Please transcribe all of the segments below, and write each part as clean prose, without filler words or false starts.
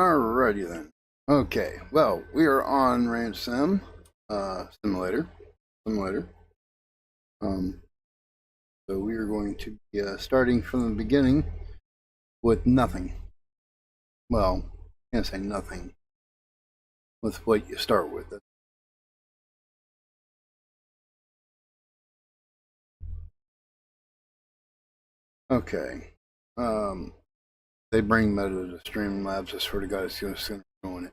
Alrighty then. Okay, well, we are on Ranch Simulator. Simulator. Um, so we are going to be starting from the beginning with nothing. Well, I can't say nothing. With what you start with. Okay. They bring meta to Streamlabs. I swear to God, it's going to ruin it.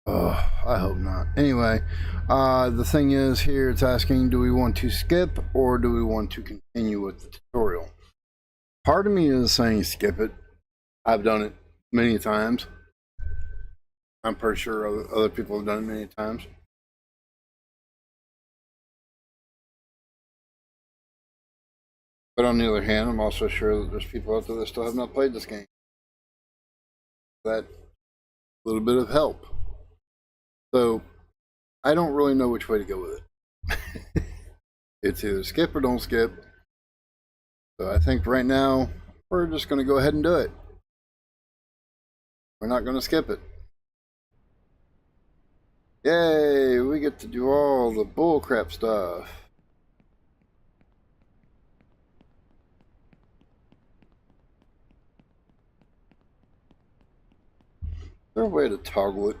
Oh, I hope not. Anyway, the thing is here, it's asking, do we want to skip or do we want to continue with the tutorial? Part of me is saying skip it. I've done it many times. I'm pretty sure other people have done it many times. But on the other hand, I'm also sure that there's people out there that still have not played this game. That little bit of help. So I don't really know which way to go with it. It's either skip or don't skip. So I think right now we're just going to go ahead and do it. We're not going to skip it. Yay, we get to do all the bullcrap stuff. Is there a way to toggle it?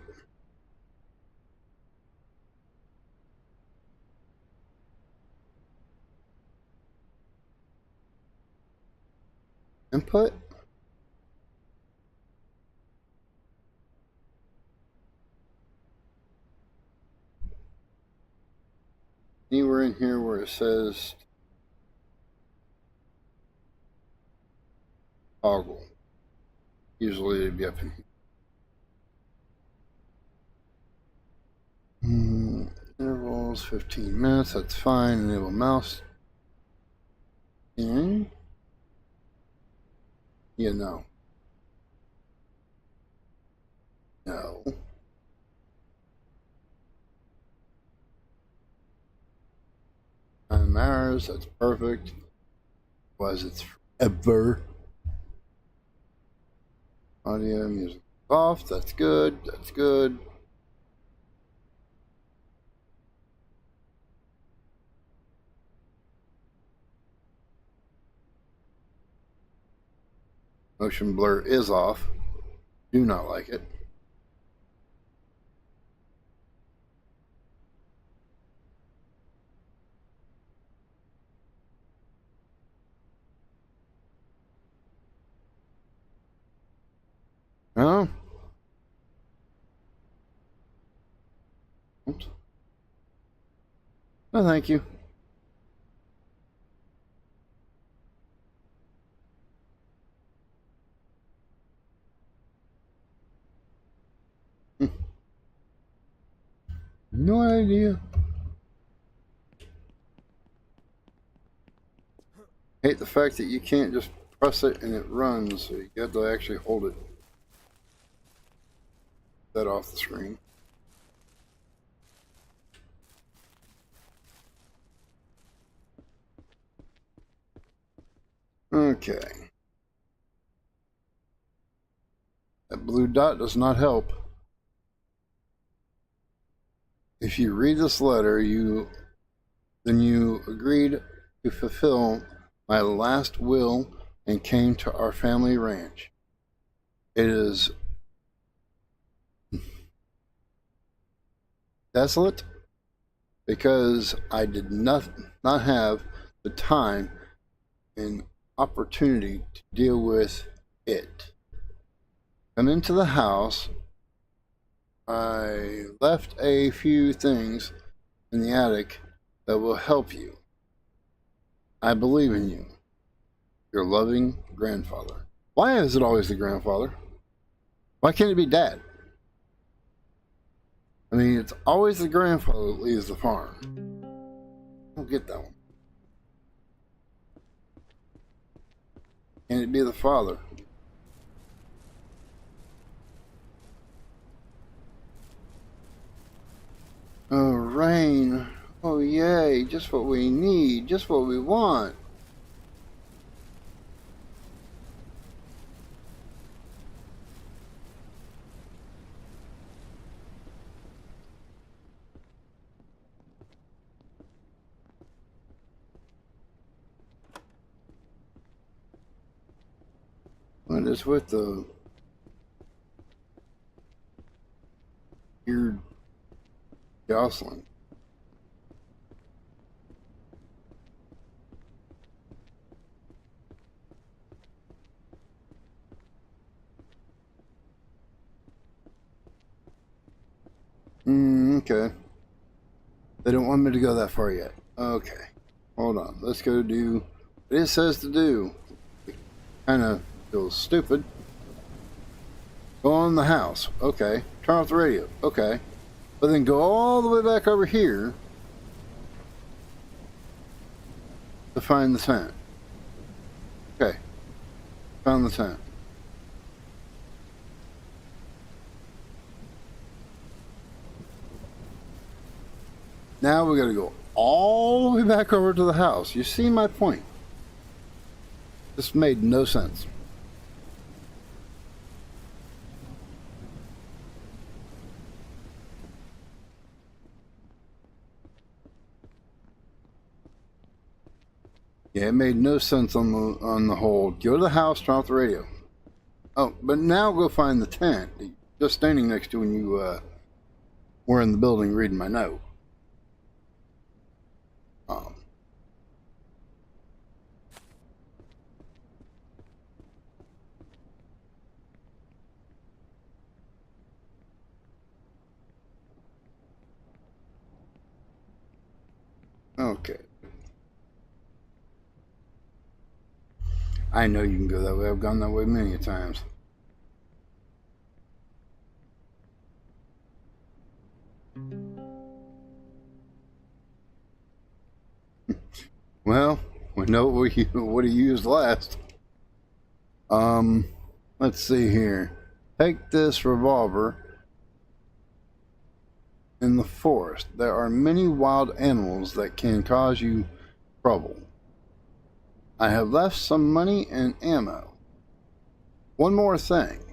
Input? Anywhere in here where it says toggle. Usually it'd be up in here. Intervals, 15 minutes, that's fine. Enable mouse. And yeah, no. No. Time hours, that's perfect. Was it's forever. Audio, music off, that's good, that's good. Motion blur is off. Do not like it. Oh. Oops. No, thank you. No idea. Hate the fact that you can't just press it and it runs, so you have to actually hold it. That off the screen. Okay. That blue dot does not help. If you read this letter, then you agreed to fulfill my last will and came to our family ranch. It is desolate because I did not have the time and opportunity to deal with it. Come into the house. I left a few things in the attic that will help you. I believe in you. Your loving grandfather. Why is it always the grandfather? Why can't it be dad? I mean, it's always the grandfather that leaves the farm. I don't get that one. Can it be the father? Oh, rain. Oh, yay. Just what we need. Just what we want. What is with the weird jostling? Okay. They don't want me to go that far yet. Okay. Hold on. Let's go do what it says to do. Kind of feels stupid. Go on the house. Okay. Turn off the radio. Okay. But then go all the way back over here to find the tent. Okay. Found the tent. Now we gotta go all the way back over to the house. You see my point? This made no sense. Yeah, it made no sense on the whole. Go to the house, turn off the radio. Oh, but now go find the tent just standing next to when you were in the building reading my note. Um, okay. I know you can go that way. I've gone that way many times. Well, we know what he used last. Let's see here. Take this revolver in the forest. There are many wild animals that can cause you trouble. I have left some money and ammo. One more thing.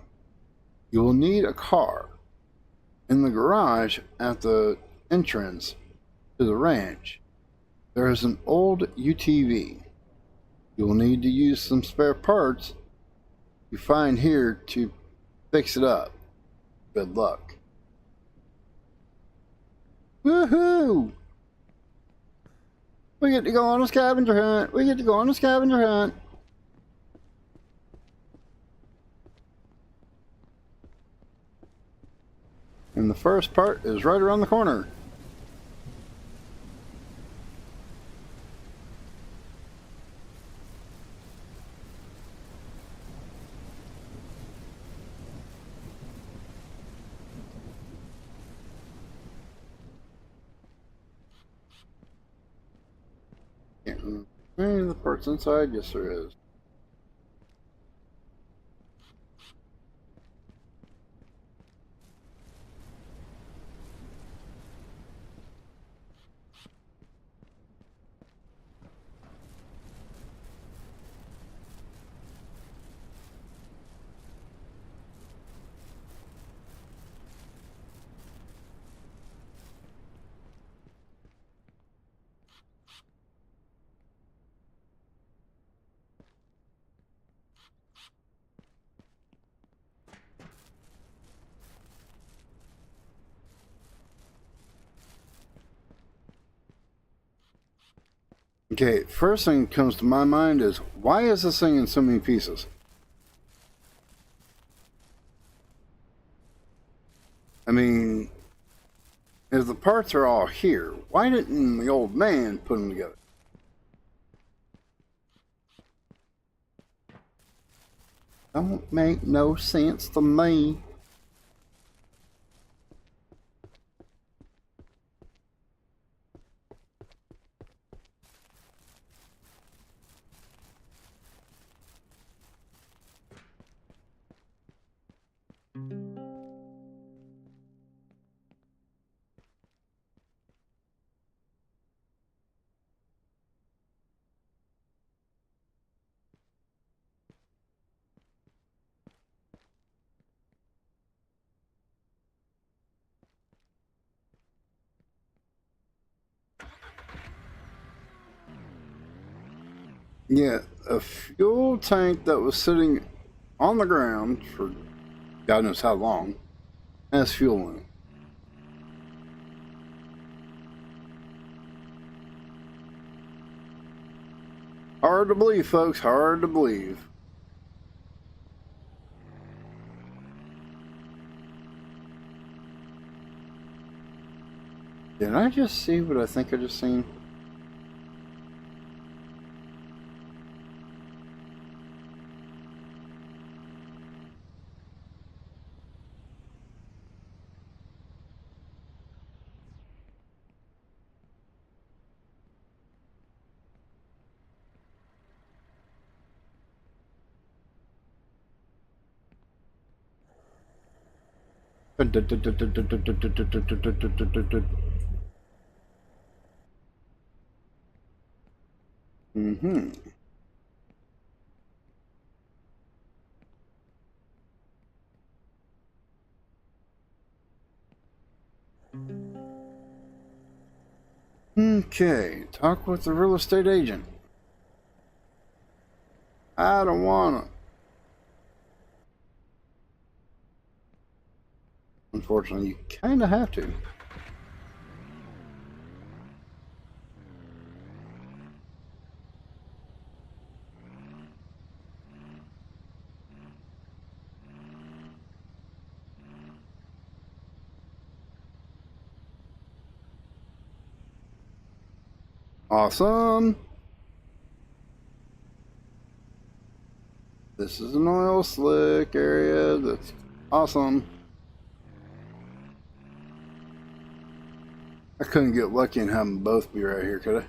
You will need a car. In the garage at the entrance to the ranch, there is an old UTV. You will need to use some spare parts you find here to fix it up. Good luck. Woohoo! We get to go on a scavenger hunt. We get to go on a scavenger hunt. And the first part is right around the corner. Any of the parts inside? Yes, there is. Okay, first thing that comes to my mind is, why is this thing in so many pieces? I mean, if the parts are all here, why didn't the old man put them together? Don't make no sense to me. Yeah, a fuel tank that was sitting on the ground for God knows how long, has fuel in it. Hard to believe, folks. Hard to believe. Did I just see what I think I just seen? Mm-hmm. Okay, talk with the real estate agent. I don't wanna. Unfortunately, you kinda have to. Awesome. This is an oil slick area. That's awesome. I couldn't get lucky and have them both be right here, could I?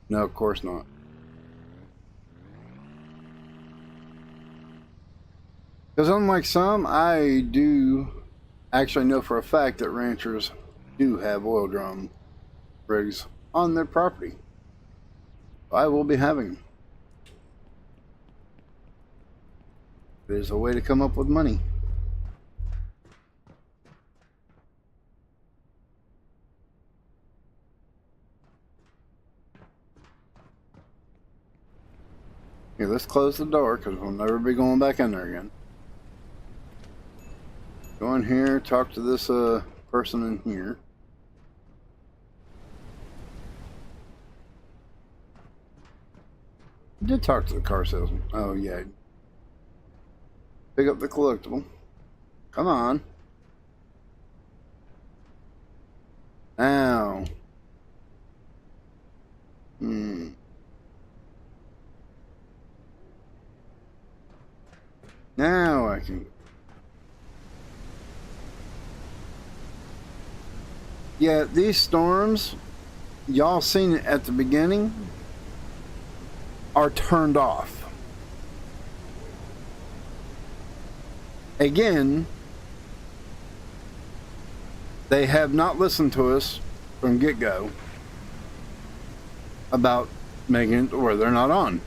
No, of course not. Because unlike some, I do actually know for a fact that ranchers do have oil drum rigs on their property. I will be having them. It is a way to come up with money. Here, let's close the door because we'll never be going back in there again. Go in here, talk to this person in here. I did talk to the car salesman. Oh, yeah. Pick up the collectible. Come on. Now. Now I can. Yeah, these storms, y'all seen it at the beginning, are turned off. Again, they have not listened to us from get-go about making it where they're not on.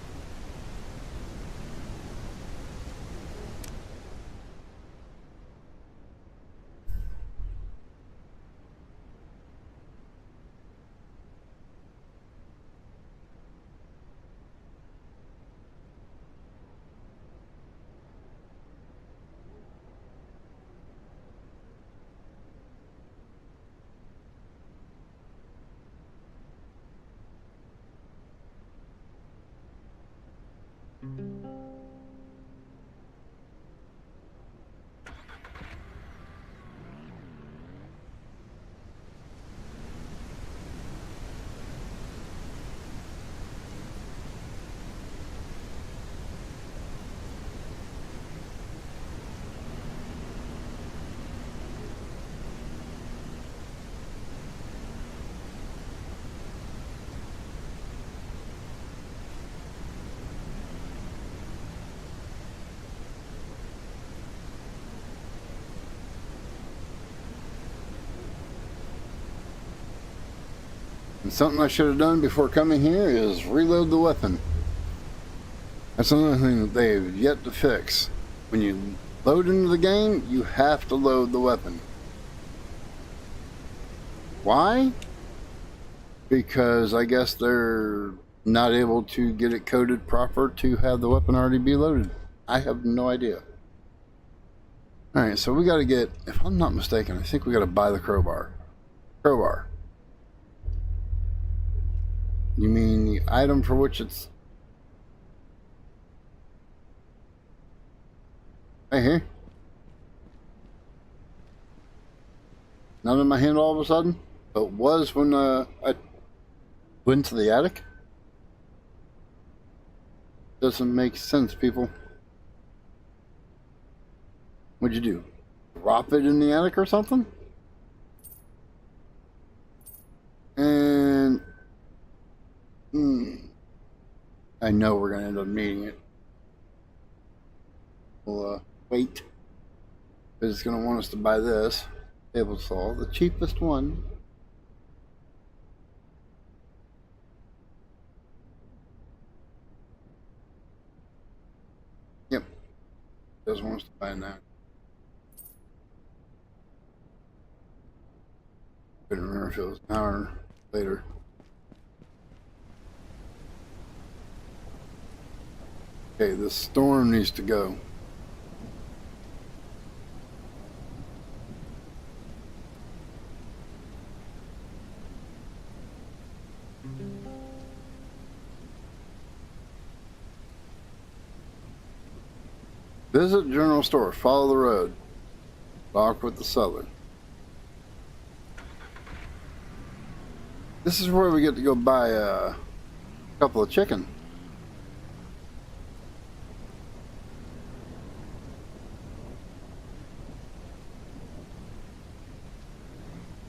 And something I should have done before coming here is reload the weapon. That's another thing that they have yet to fix. When you load into the game, you have to load the weapon. Why? Because I guess they're not able to get it coded proper to have the weapon already be loaded. I have no idea. Alright, so we gotta get, if I'm not mistaken, I think we gotta buy the crowbar. Crowbar. You mean the item for which it's... right here? Not in my hand all of a sudden? It was when I went to the attic? Doesn't make sense, people. What'd you do? Drop it in the attic or something? And... I know we're gonna end up needing it. We'll wait. Because it's gonna want us to buy this table saw, the cheapest one. Yep. Doesn't want us to buy that. Couldn't remember if it was an hour later. Okay, the storm needs to go. Visit general store. Follow the road. Talk with the seller. This is where we get to go buy a couple of chicken.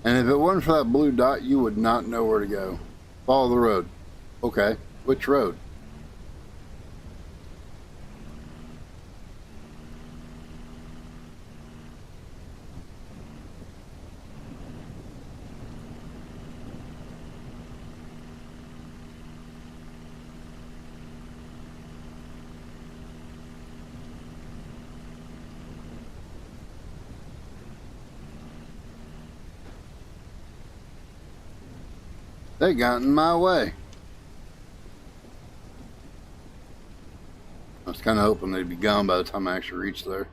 And if it wasn't for that blue dot, you would not know where to go. Follow the road. Okay. Which road? They got in my way. I was kind of hoping they'd be gone by the time I actually reached there.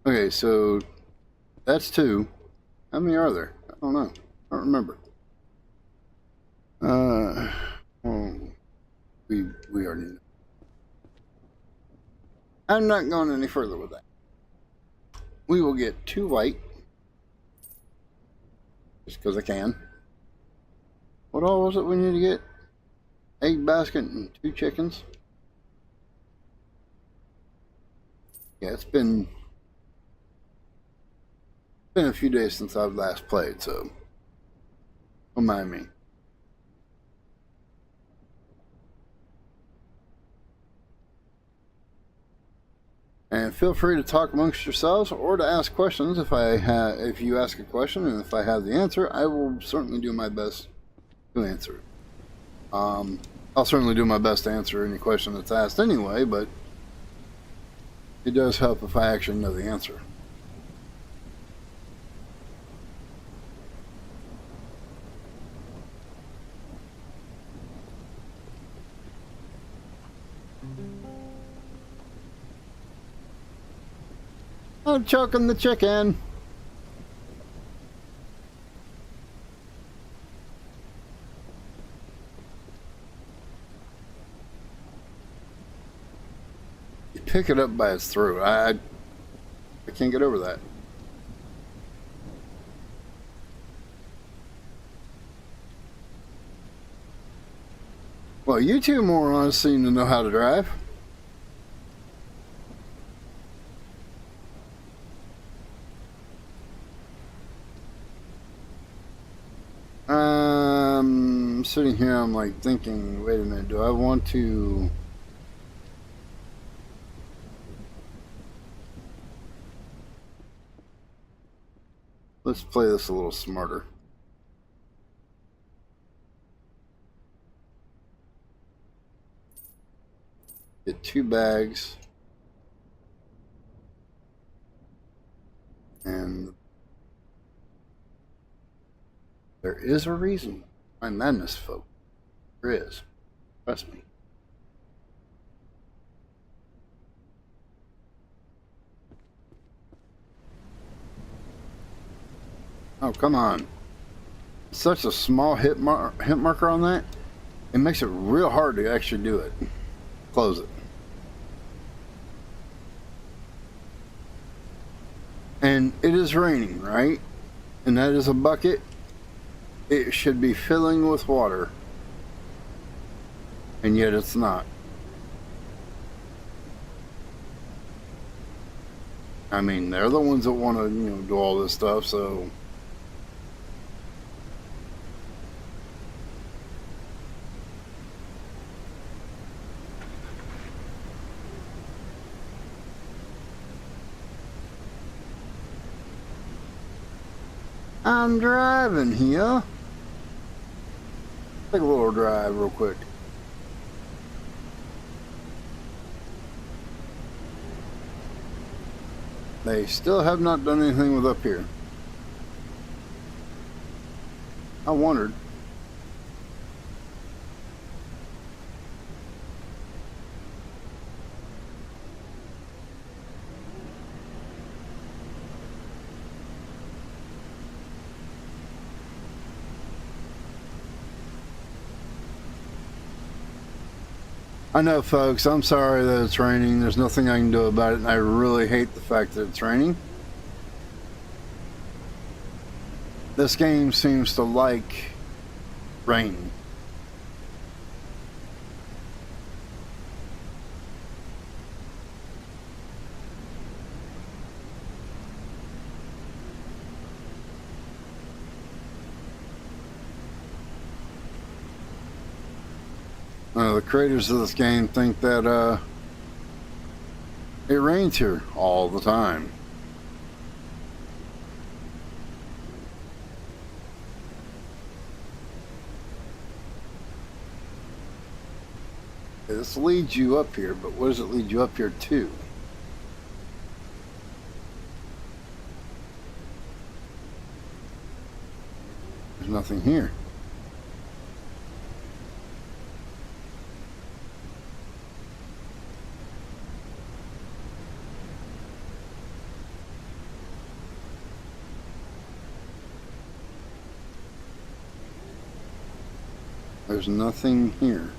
Okay, so that's 2. How many are there? I don't know. I don't remember. Well, we already know. I'm not going any further with that. We will get 2 white. Just because I can. What all was it we need to get? Egg basket and 2 chickens. Yeah, it's been a few days since I've last played, so don't mind me. And feel free to talk amongst yourselves or to ask questions if you ask a question and if I have the answer, I will certainly do my best to answer it. I'll certainly do my best to answer any question that's asked anyway, but it does help if I actually know the answer. I'm choking the chicken. You pick it up by its throat. I can't get over that. Well, you 2 morons seem to know how to drive. Sitting here, I'm like thinking, wait a minute, do I want to... Let's play this a little smarter. Get 2 bags. And there is a reason. My madness, folk. There is. Trust me. Oh, come on. Such a small hit marker on that. It makes it real hard to actually do it. Close it. And it is raining, right? And that is a bucket. It should be filling with water. And yet it's not. I mean, they're the ones that want to, do all this stuff, so... I'm driving here. Take a little drive real quick. They still have not done anything with up here. I wondered. I know, folks, I'm sorry that it's raining. There's nothing I can do about it, and I really hate the fact that it's raining. This game seems to like rain. The creators of this game think that it rains here all the time. This leads you up here, but what does it lead you up here to? There's nothing here. There's nothing here.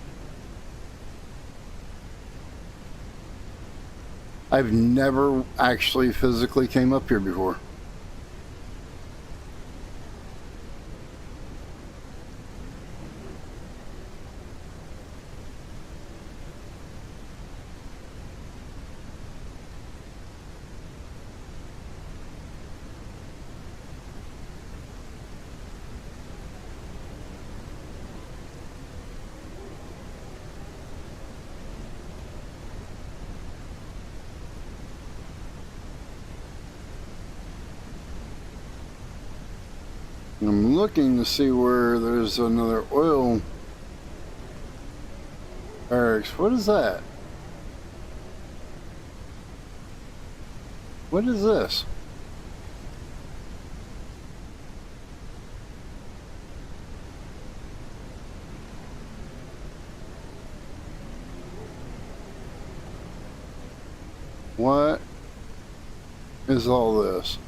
I've never actually physically came up here before. I'm looking to see where there's another oil barracks. What is that? What is this? What is all this?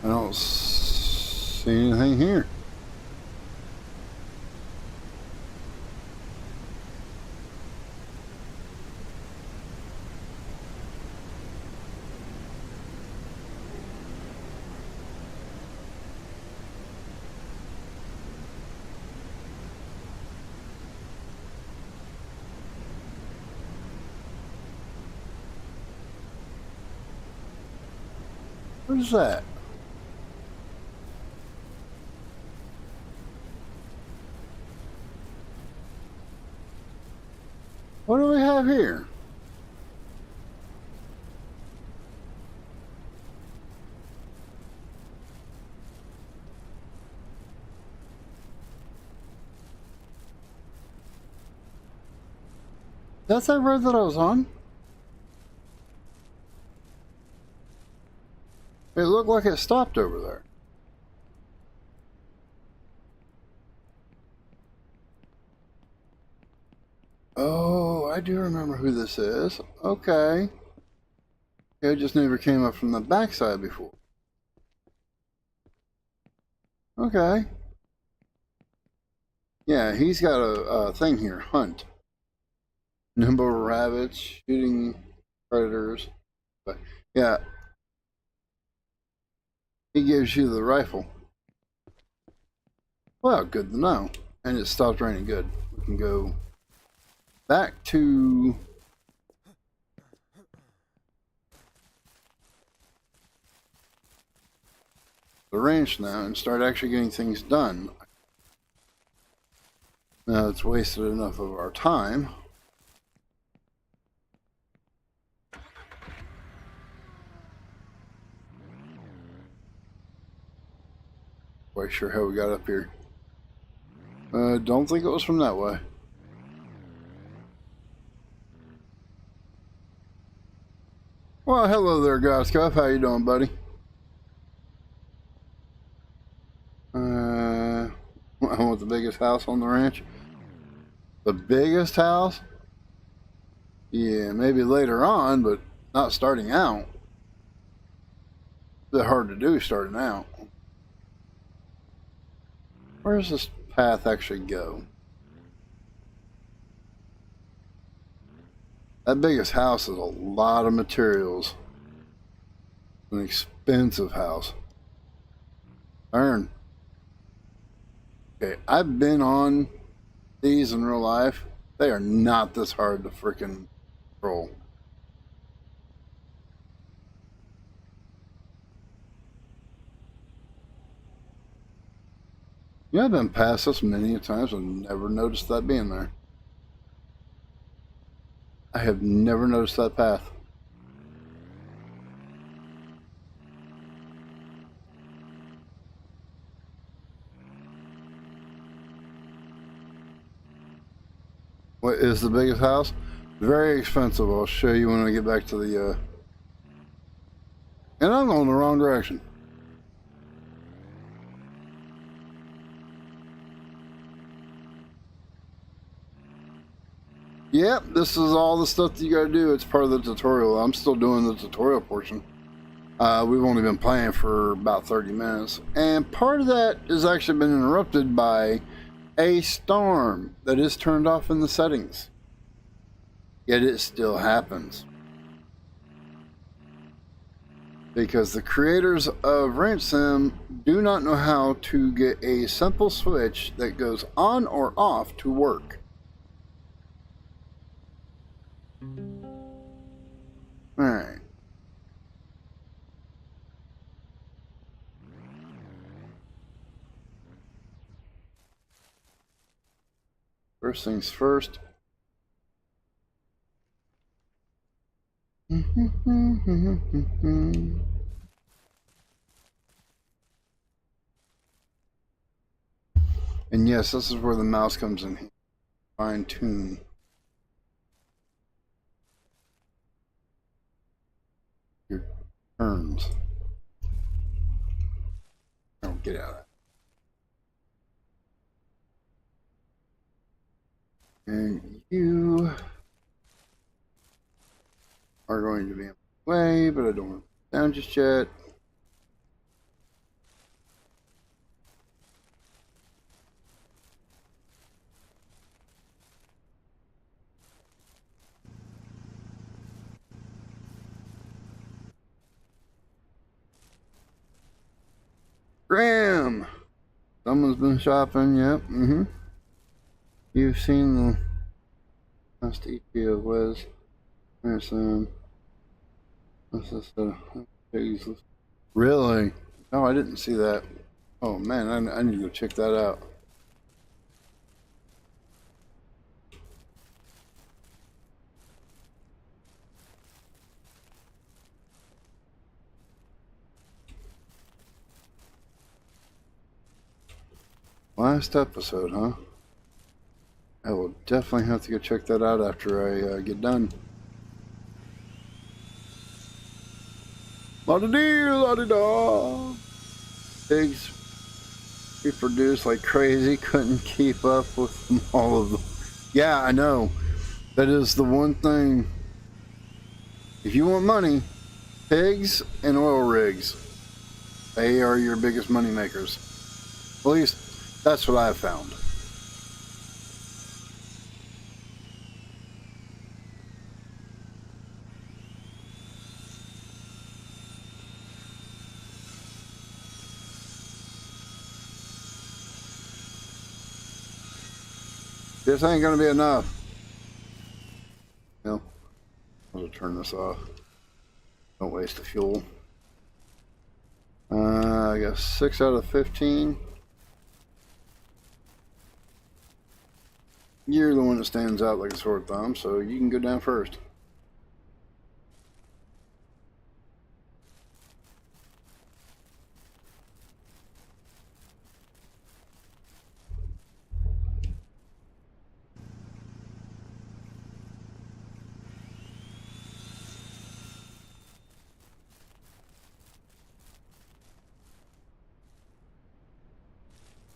I don't see anything here. What is that? What do we have here? That's that road that I was on? It looked like it stopped over there. I do remember who this is. Okay. It just never came up from the backside before. Okay. Yeah, he's got a thing here. Hunt. Nimble rabbits, shooting predators. But yeah, he gives you the rifle. Well, good to know. And it stopped raining. Good. We can go back to the ranch now and start actually getting things done. Now it's wasted enough of our time. Quite sure how we got up here. Don't think it was from that way. Well, hello there, Godscuff. How you doing, buddy? I want the biggest house on the ranch. The biggest house? Yeah, maybe later on, but not starting out. It's hard to do starting out. Where does this path actually go? That biggest house is a lot of materials. An expensive house. Iron. Okay, I've been on these in real life. They are not this hard to freaking control. Yeah, I've been past this many times and never noticed that being there. I have never noticed that path. What is the biggest house? Very expensive. I'll show you when I get back to the, and I'm going the wrong direction. Yep, this is all the stuff that you gotta do. It's part of the tutorial. I'm still doing the tutorial portion. We've only been playing for about 30 minutes. And part of that has actually been interrupted by a storm that is turned off in the settings. Yet it still happens. Because the creators of Ranch Sim do not know how to get a simple switch that goes on or off to work. Alright. First things first. And yes, this is where the mouse comes in. Fine tune. Your turns. Oh, get out of that. And you are going to be in my way, but I don't want to down just yet. Graham! Someone's been shopping, yep, You've seen the last EP of Wes. There's what's this pigs. Really? No, I didn't see that. Oh man, I need to go check that out. Last episode, huh? I will definitely have to go check that out after I get done. La-da-dee, la-da-da. Pigs reproduced like crazy, couldn't keep up with all of them. Yeah, I know. That is the one thing. If you want money, pigs and oil rigs, they are your biggest money makers. At least that's what I've found. This ain't gonna be enough. No, I'll turn this off. Don't waste the fuel. I got 6 out of 15. You're the one that stands out like a sore thumb, so you can go down first.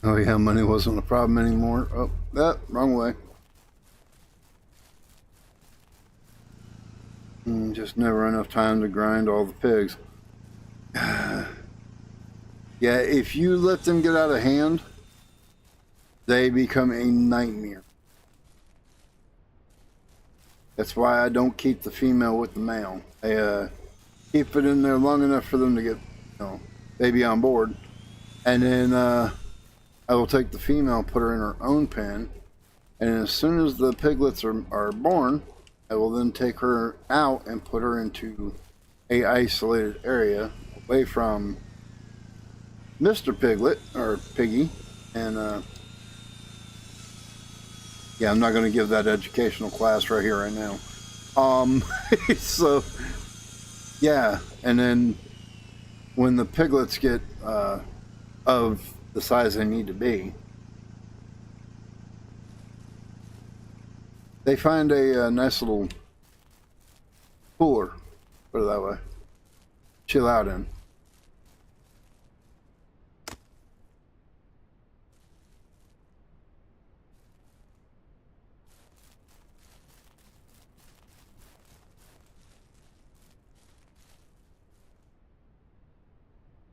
Oh yeah, money wasn't a problem anymore. Oh, that wrong way. Just never enough time to grind all the pigs. Yeah, if you let them get out of hand, they become a nightmare. That's why I don't keep the female with the male. I keep it in there long enough for them to get, baby on board, and then I will take the female, put her in her own pen, and as soon as the piglets are born, I will then take her out and put her into a isolated area away from Mr. Piglet or Piggy, and yeah, I'm not going to give that educational class right here, right now. So yeah, and then when the piglets get of the size they need to be, they find a nice little cooler, put it that way, chill out in.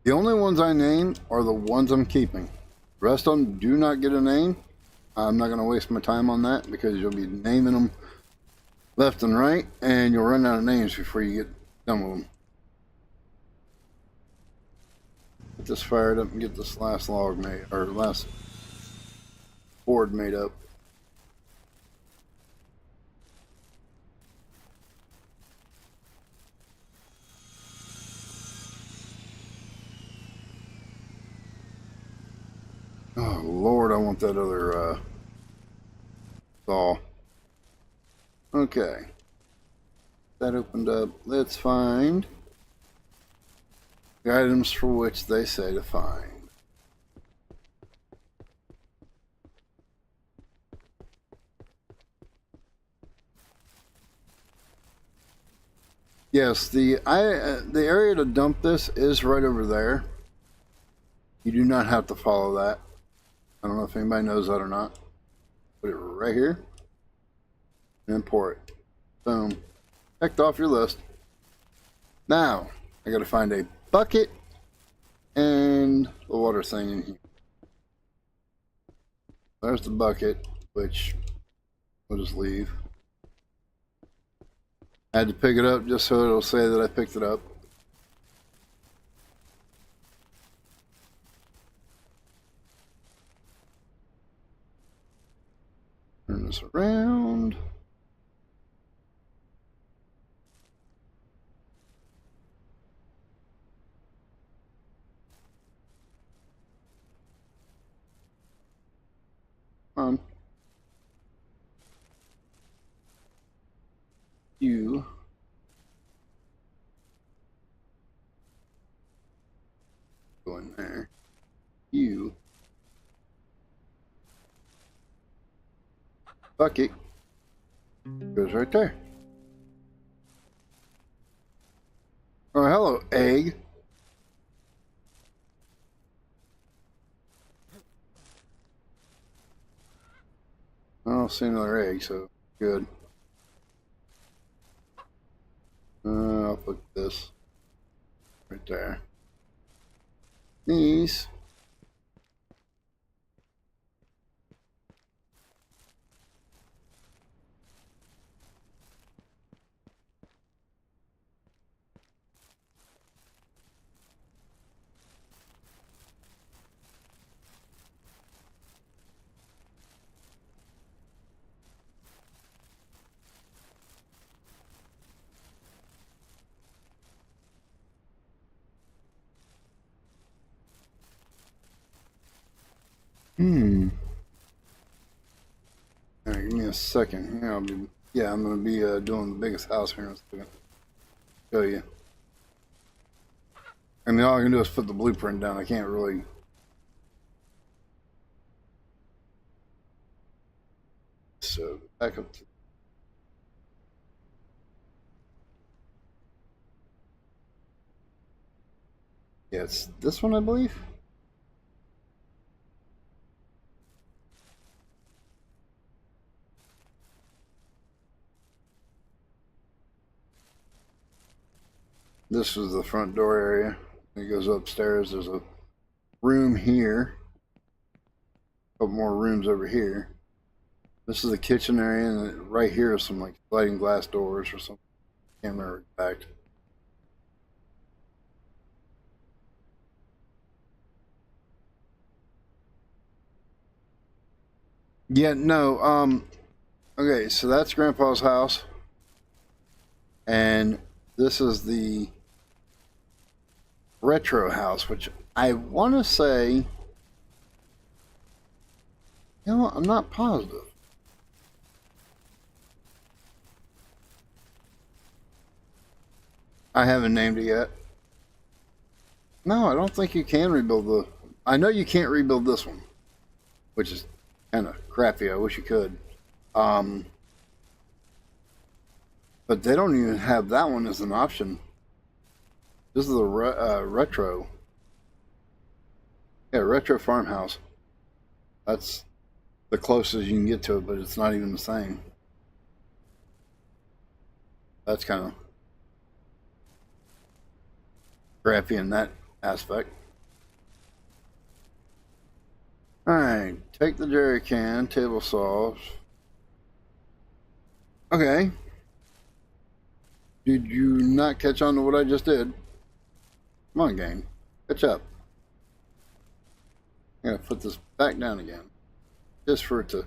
The only ones I name are the ones I'm keeping. The rest of them do not get a name. I'm not going to waste my time on that because you'll be naming them left and right, and you'll run out of names before you get done with them. Get this fired up and get this last log made, or last board made up. Oh Lord, I want that other saw. Okay, that opened up. Let's find the items for which they say to find. Yes, the area to dump this is right over there. You do not have to follow that. I don't know if anybody knows that or not. Put it right here and pour it. Boom. Checked off your list. Now, I gotta find a bucket and the water thing in here. There's the bucket, which we'll just leave. I had to pick it up just so it'll say that I picked it up. Turn this around. On. You. Go in there. You. Bucket. Goes right there. Oh, hello, egg. I don't see another egg, so good. put this right there. These. All right, give me a second. I'm gonna be doing the biggest house here in a second. Show you. I mean, all I can do is put the blueprint down. I can't really. So back up to. Yeah, it's this one, I believe. This is the front door area. It goes upstairs. There's a room here. A couple more rooms over here. This is the kitchen area, and right here is some like sliding glass doors or something. Can't remember exact. Yeah, no. Okay, so that's Grandpa's house, and this is the retro house, which I want to say, you know what, I'm not positive. I haven't named it yet. No, I don't think you can rebuild the. I know you can't rebuild this one, which is kind of crappy. I wish you could. But they don't even have that one as an option. This is the retro. Yeah, retro farmhouse. That's the closest you can get to it, but it's not even the same. That's kind of crappy in that aspect. Alright, take the jerry can, table saws. Okay. Did you not catch on to what I just did? Come on, game. Catch up. I gotta put this back down again. Just for it to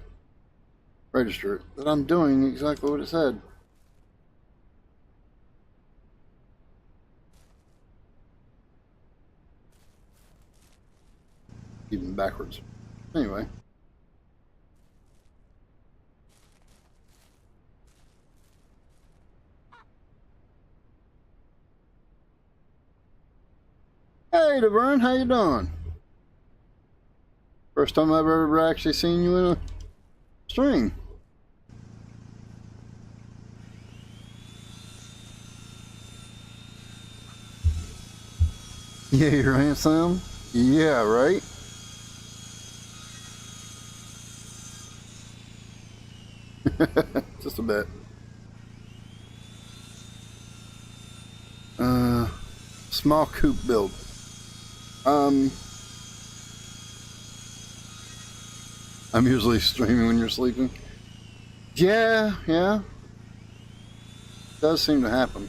register that I'm doing exactly what it said. Even backwards. Anyway. Hey, Diviern, how you doing? First time I've ever actually seen you in a stream. Yeah, you're handsome. Yeah, right? Just a bit. Small coop build. I'm usually streaming when you're sleeping. Yeah. Does seem to happen.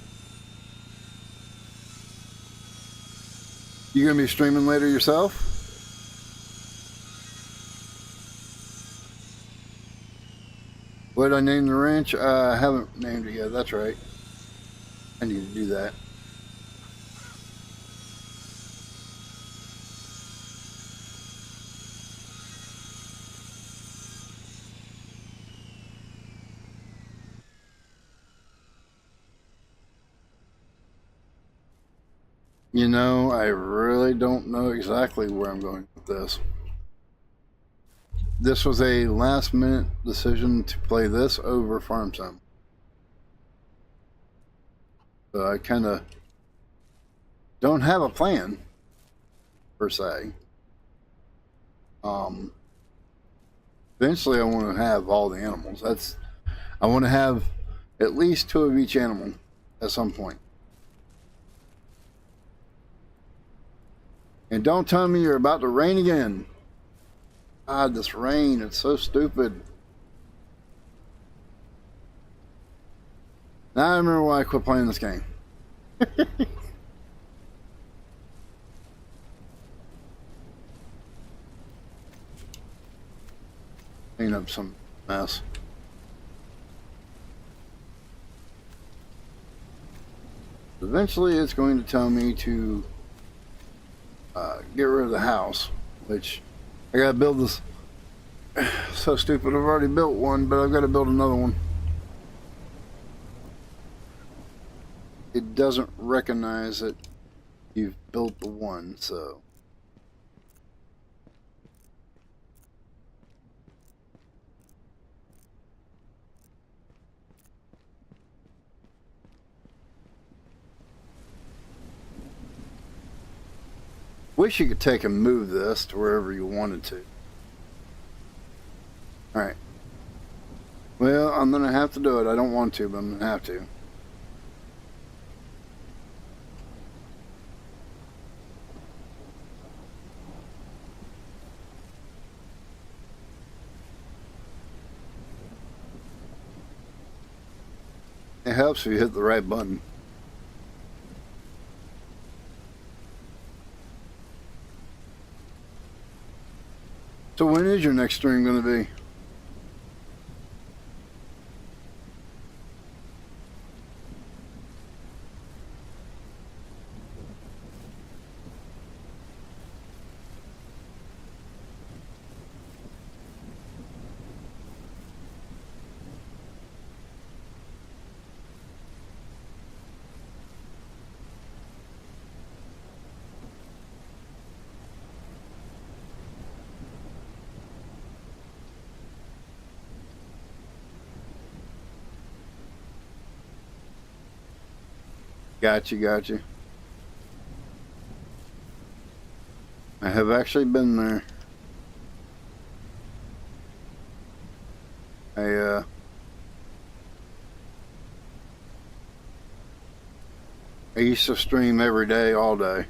You gonna be streaming later yourself? What did I name the ranch? I haven't named it yet. That's right. I need to do that. You know, I really don't know exactly where I'm going with this. This was a last minute decision to play this over Farm Sim. So I kind of don't have a plan, per se. Eventually I want to have all the animals. I want to have at least 2 of each animal at some point. And don't tell me you're about to rain again. God, this rain, it's so stupid. Now I remember why I quit playing this game. Clean up some mess. Eventually it's going to tell me to get rid of the house, which I gotta build this. So stupid, I've already built one, but I've got to build another one. It doesn't recognize that you've built the one, so. Wish you could take and move this to wherever you wanted to. Alright. Well, I'm going to have to do it. I don't want to, but I'm going to have to. It helps if you hit the right button. So when is your next stream going to be? Gotcha. I have actually been there. I used to stream every day, all day.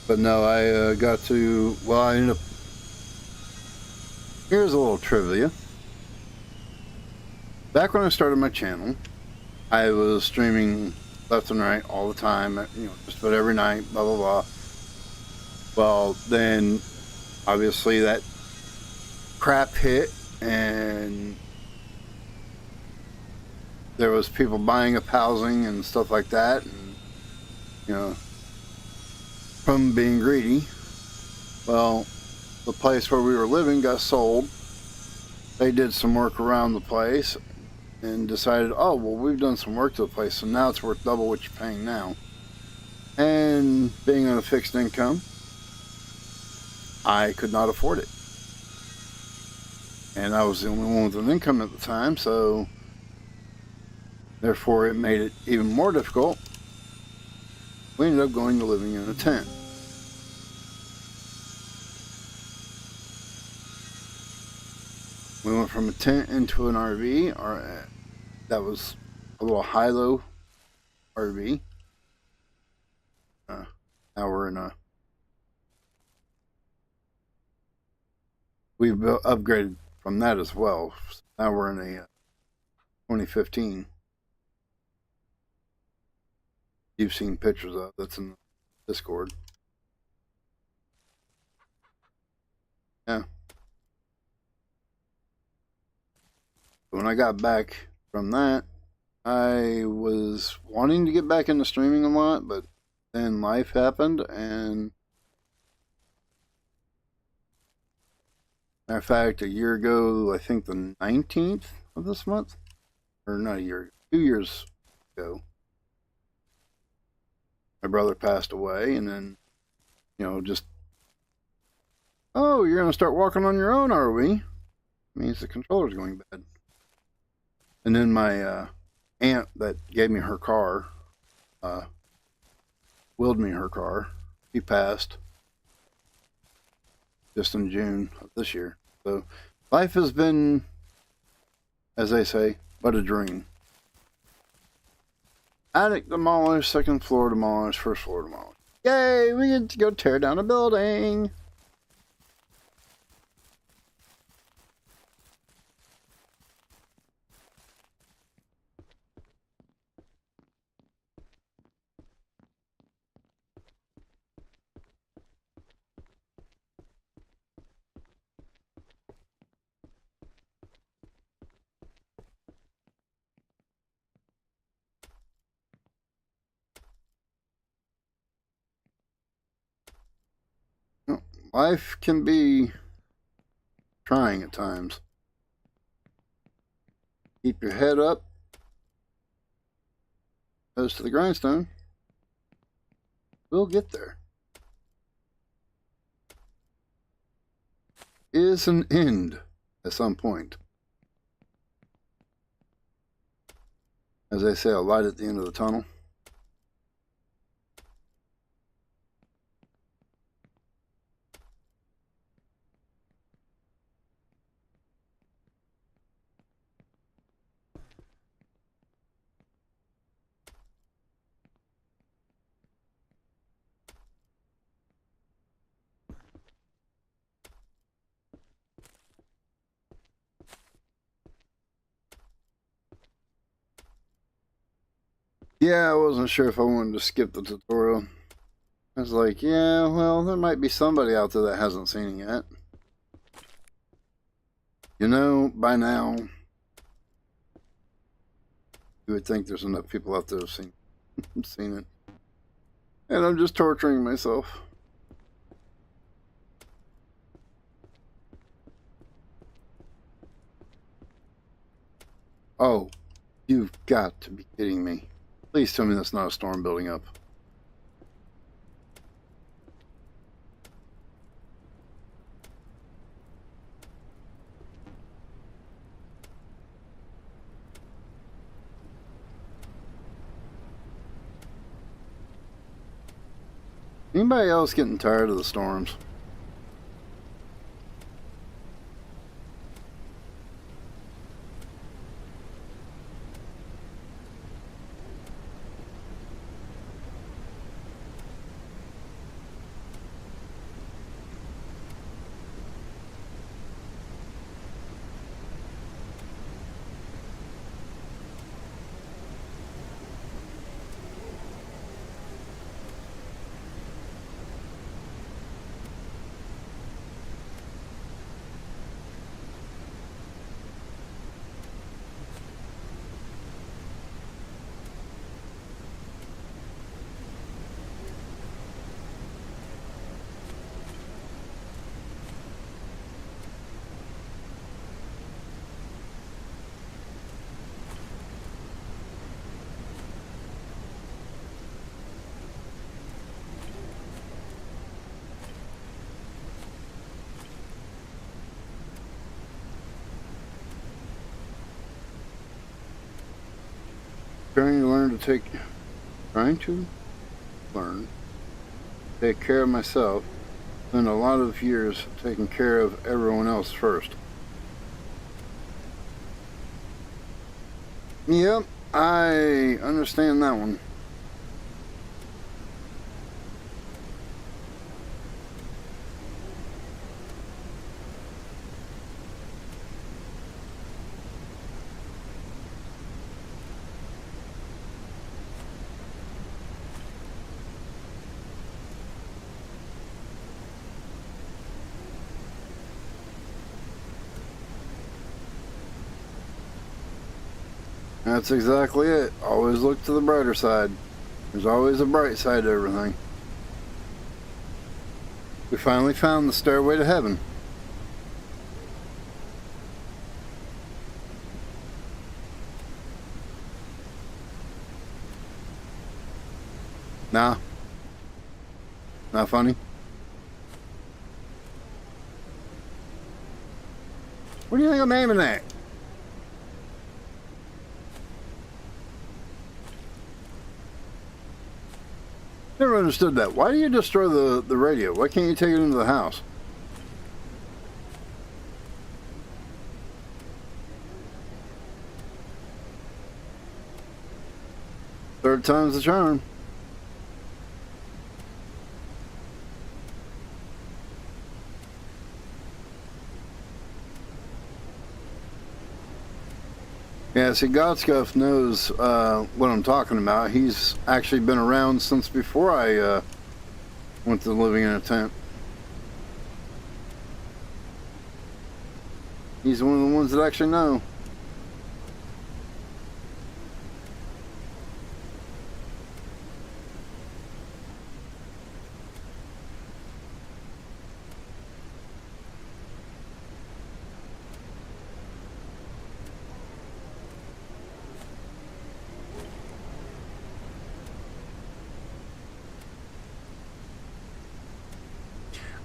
But no, I got to, well, I ended up, here's a little trivia. Back when I started my channel, I was streaming left and right all the time, you know, just about every night, blah, blah, blah. Well, then, obviously that crap hit, and there was people buying up housing and stuff like that, and, you know, from being greedy. Well, the place where we were living got sold. They did some work around the place and decided, oh, well, we've done some work to the place, so now it's worth double what you're paying now. And being on a fixed income, I could not afford it. And I was the only one with an income at the time, so therefore it made it even more difficult. We ended up going to living in a tent. We went from a tent into an RV, or that was a little high-low RV. Now we're in a. We've upgraded from that as well. Now we're in a 2015. You've seen pictures of that's in Discord. Yeah. When I got back from that, I was wanting to get back into streaming a lot, but then life happened, and matter of fact, a year ago, I think the 19th of this month, or not a year, 2 years ago, my brother passed away, and then, you know, just, oh, you're going to start walking on your own, are we? It means the controller's going bad. And then my aunt that gave me her car willed me her car. He passed just in June of this year. So life has been, as they say, but a dream. Attic demolished, second floor demolished, first floor demolished. Yay, we get to go tear down a building. Life can be trying at times. Keep your head up. Goes to the grindstone. We'll get there. Is an end at some point. As they say, a light at the end of the tunnel. Yeah, I wasn't sure if I wanted to skip the tutorial. I was like, yeah, well, there might be somebody out there that hasn't seen it yet. You know, by now, you would think there's enough people out there who've seen it. And I'm just torturing myself. Oh, you've got to be kidding me. Please tell me that's not a storm building up. Anybody else getting tired of the storms? Trying to learn to take care of myself. Spend a lot of years taking care of everyone else first. Yep, I understand that one. That's exactly it. Always look to the brighter side. There's always a bright side to everything. We finally found the stairway to heaven. Nah. Not funny. What do you think I'm aiming at? Never understood that. Why do you destroy the radio? Why can't you take it into the house? Third time's the charm. Yeah, see, Godscuff knows what I'm talking about. He's actually been around since before I went to living in a tent. He's one of the ones that actually know.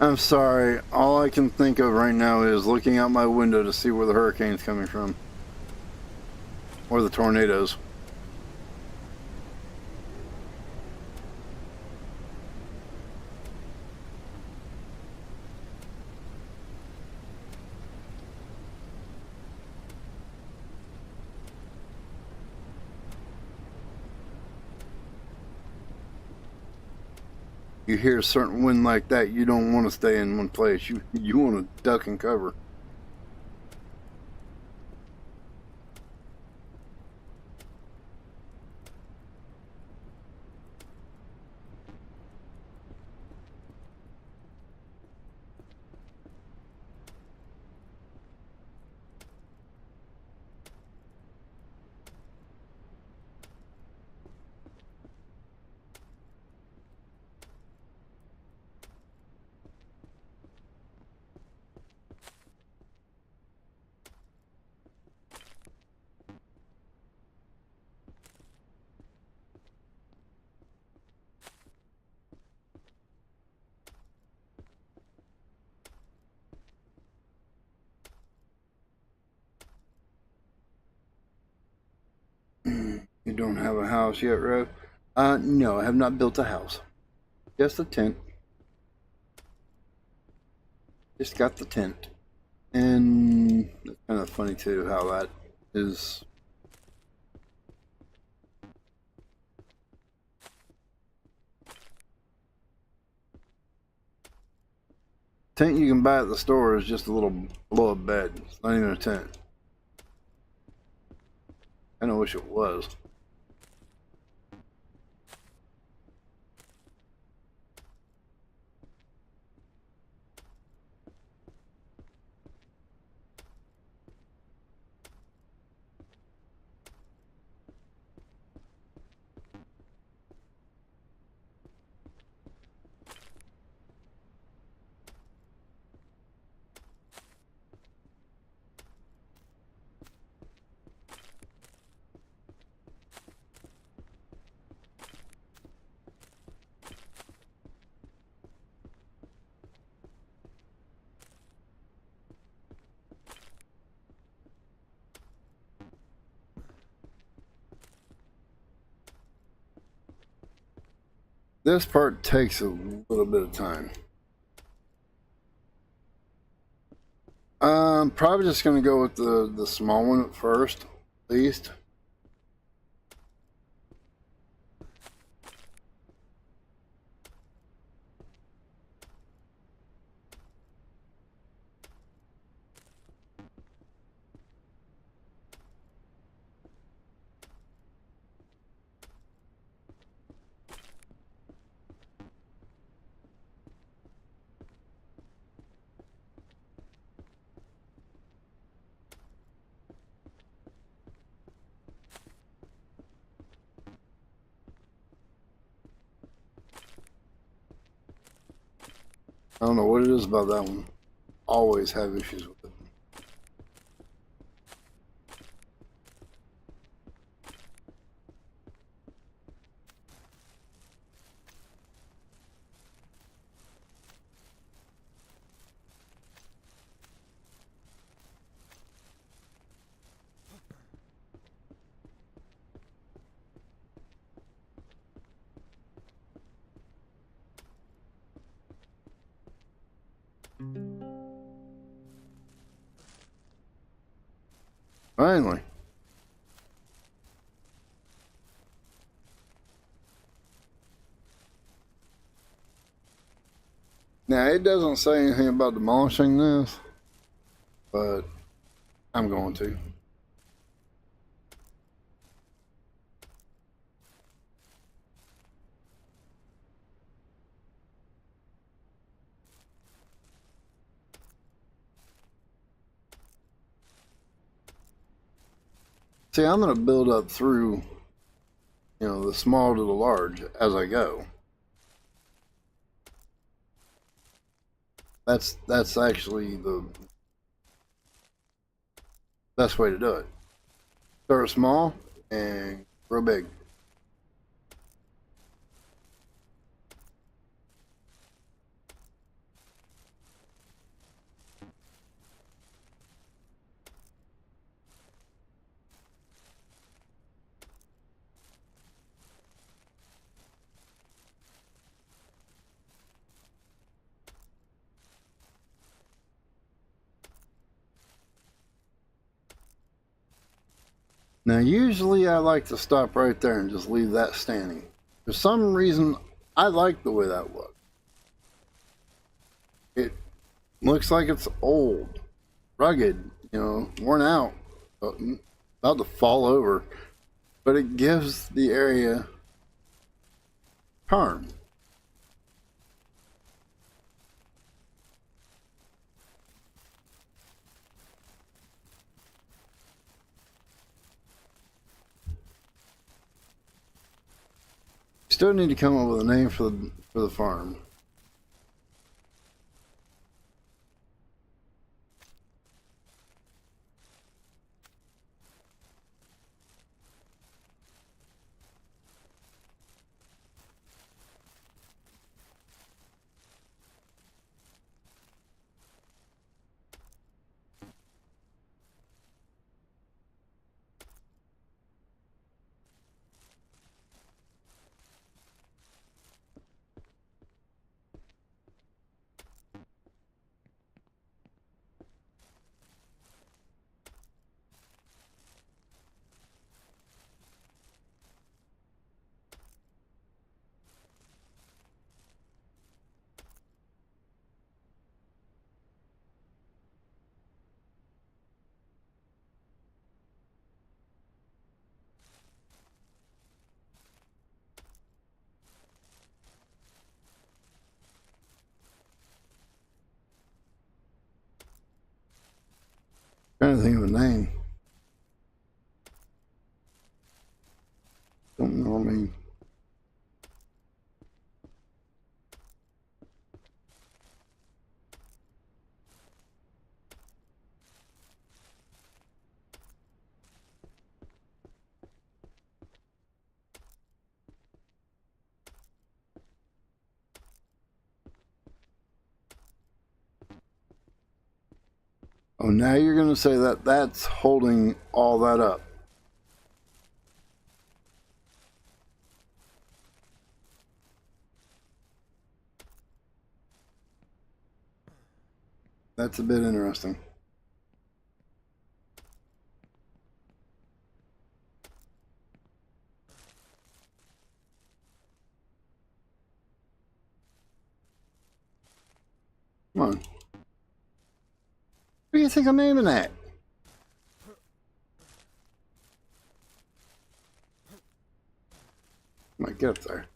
I'm sorry, all I can think of right now is looking out my window to see where the hurricane's coming from. Or the tornadoes. You hear a certain wind like that, you don't want to stay in one place. You want to duck and cover. You don't have a house yet, Rev? No, I have not built a house. Just a tent. Just got the tent. And it's kind of funny too how that is. Tent you can buy at the store is just a little blow-up bed. It's not even a tent. I kinda wish it was. This part takes a little bit of time. I'm probably just going to go with the small one at first, at least. I don't know what it is about that one. Always have issues with it. Finally. Now, it doesn't say anything about demolishing this, but I'm going to. See, I'm going to build up through, you know, the small to the large as I go. That's actually the best way to do it. Start small and grow big. Now, usually I like to stop right there and just leave that standing. For some reason, I like the way that looks. It looks like it's old, rugged, you know, worn out, about to fall over, but it gives the area charm. Still need to come up with a name for the farm. Trying to think of a name. Don't know. I mean, oh, now you're going to say that that's holding all that up. That's a bit interesting. Come on. What do you think I'm naming that? Might get up there.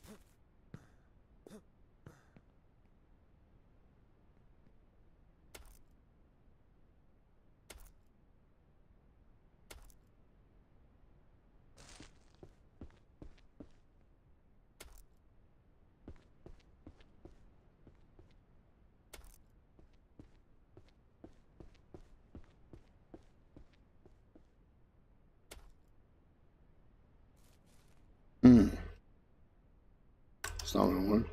It's not gonna work.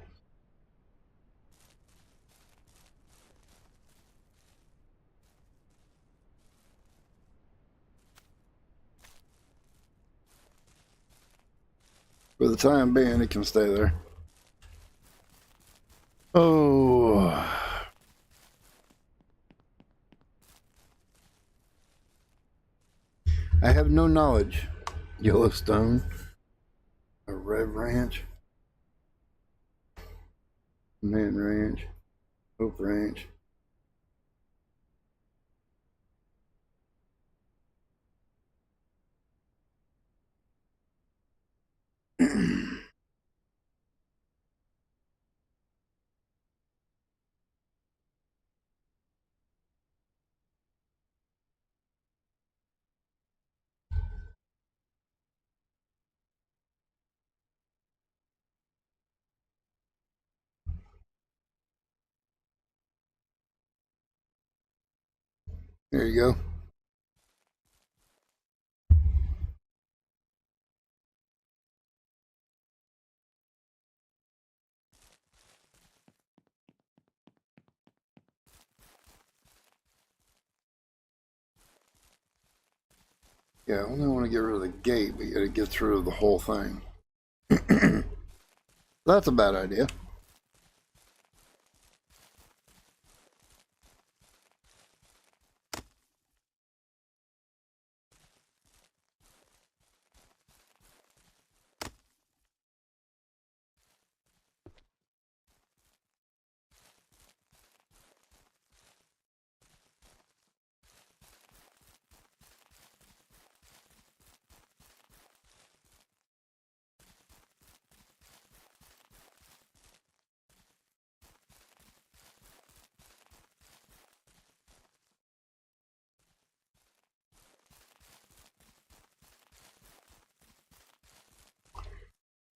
For the time being, it can stay there. Oh. I have no knowledge. Yellowstone, a Rev Ranch, Man Ranch, Hope Ranch. There you go. Yeah, I only want to get rid of the gate, but you gotta get through the whole thing. That's a bad idea.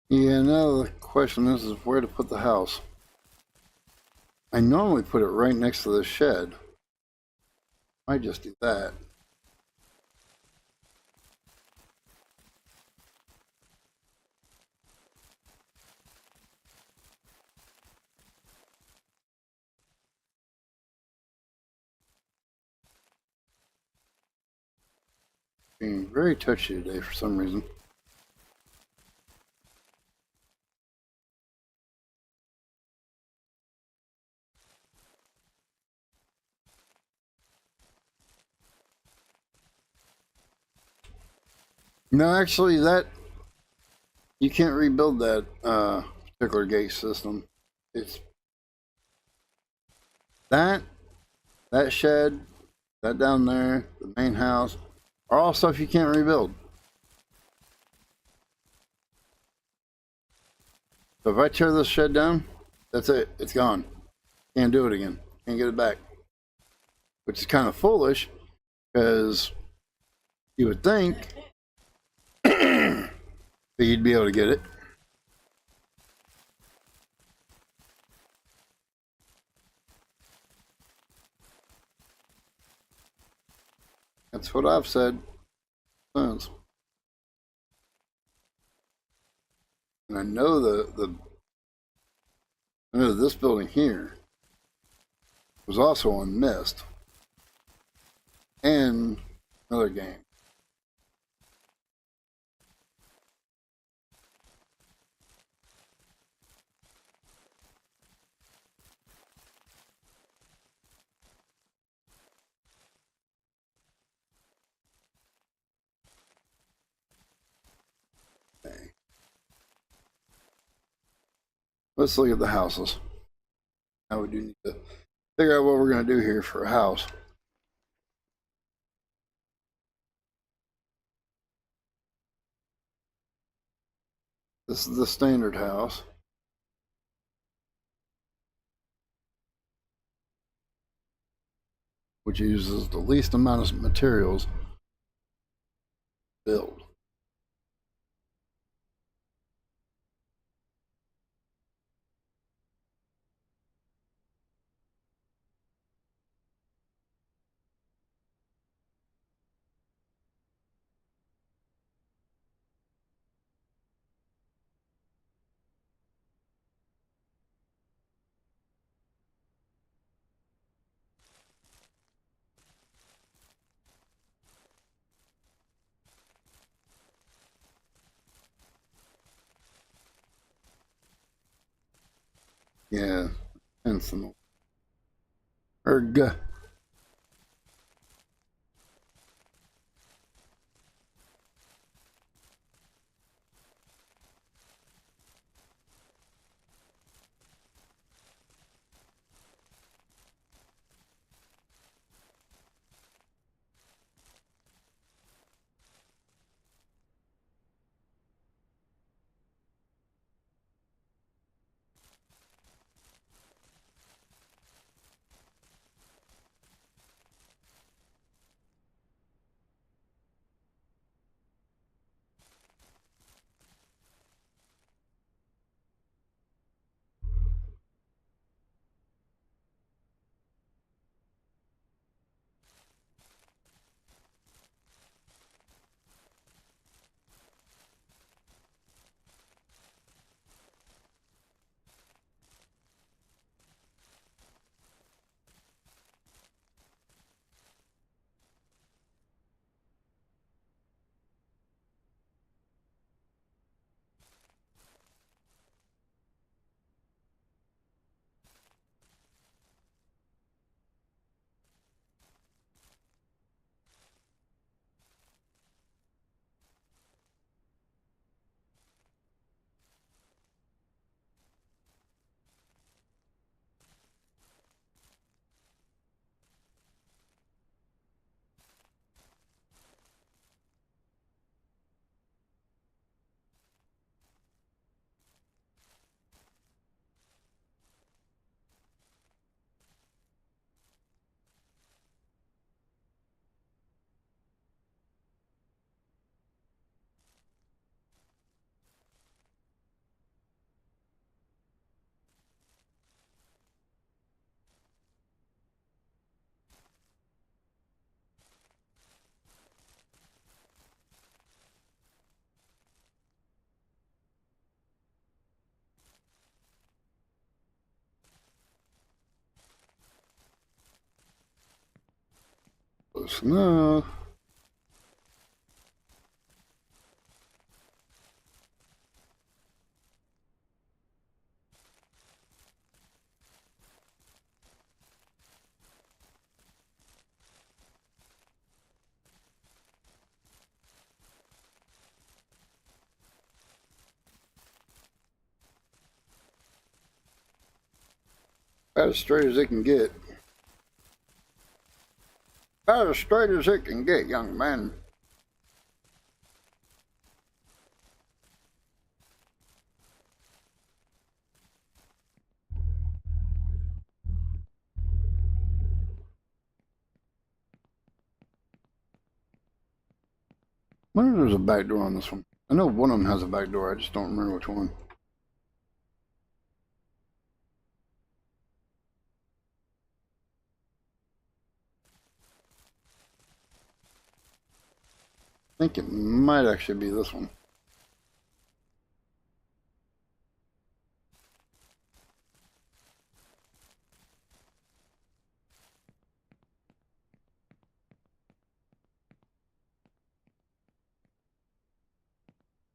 Yeah, now the question is where to put the house. I normally put it right next to the shed. I just do that. Being very touchy today for some reason. No, actually, that you can't rebuild that particular gate system. It's that that shed, that down there, the main house, are all stuff you can't rebuild. So if I tear this shed down, that's it. It's gone. Can't do it again. Can't get it back. Which is kind of foolish, because you would think that you'd be able to get it. That's what I've said since. And I know I know this building here was also on Mist and another game. Okay. Let's look at the houses. Now we do need to figure out what we're going to do here for a house. This is the standard house, which uses the least amount of materials to build. Yeah, sensible. Erg. close enough. About as straight as it can get. About as straight as it can get, young man. I wonder if there's a back door on this one. I know one of them has a back door, I just don't remember which one. I think it might actually be this one.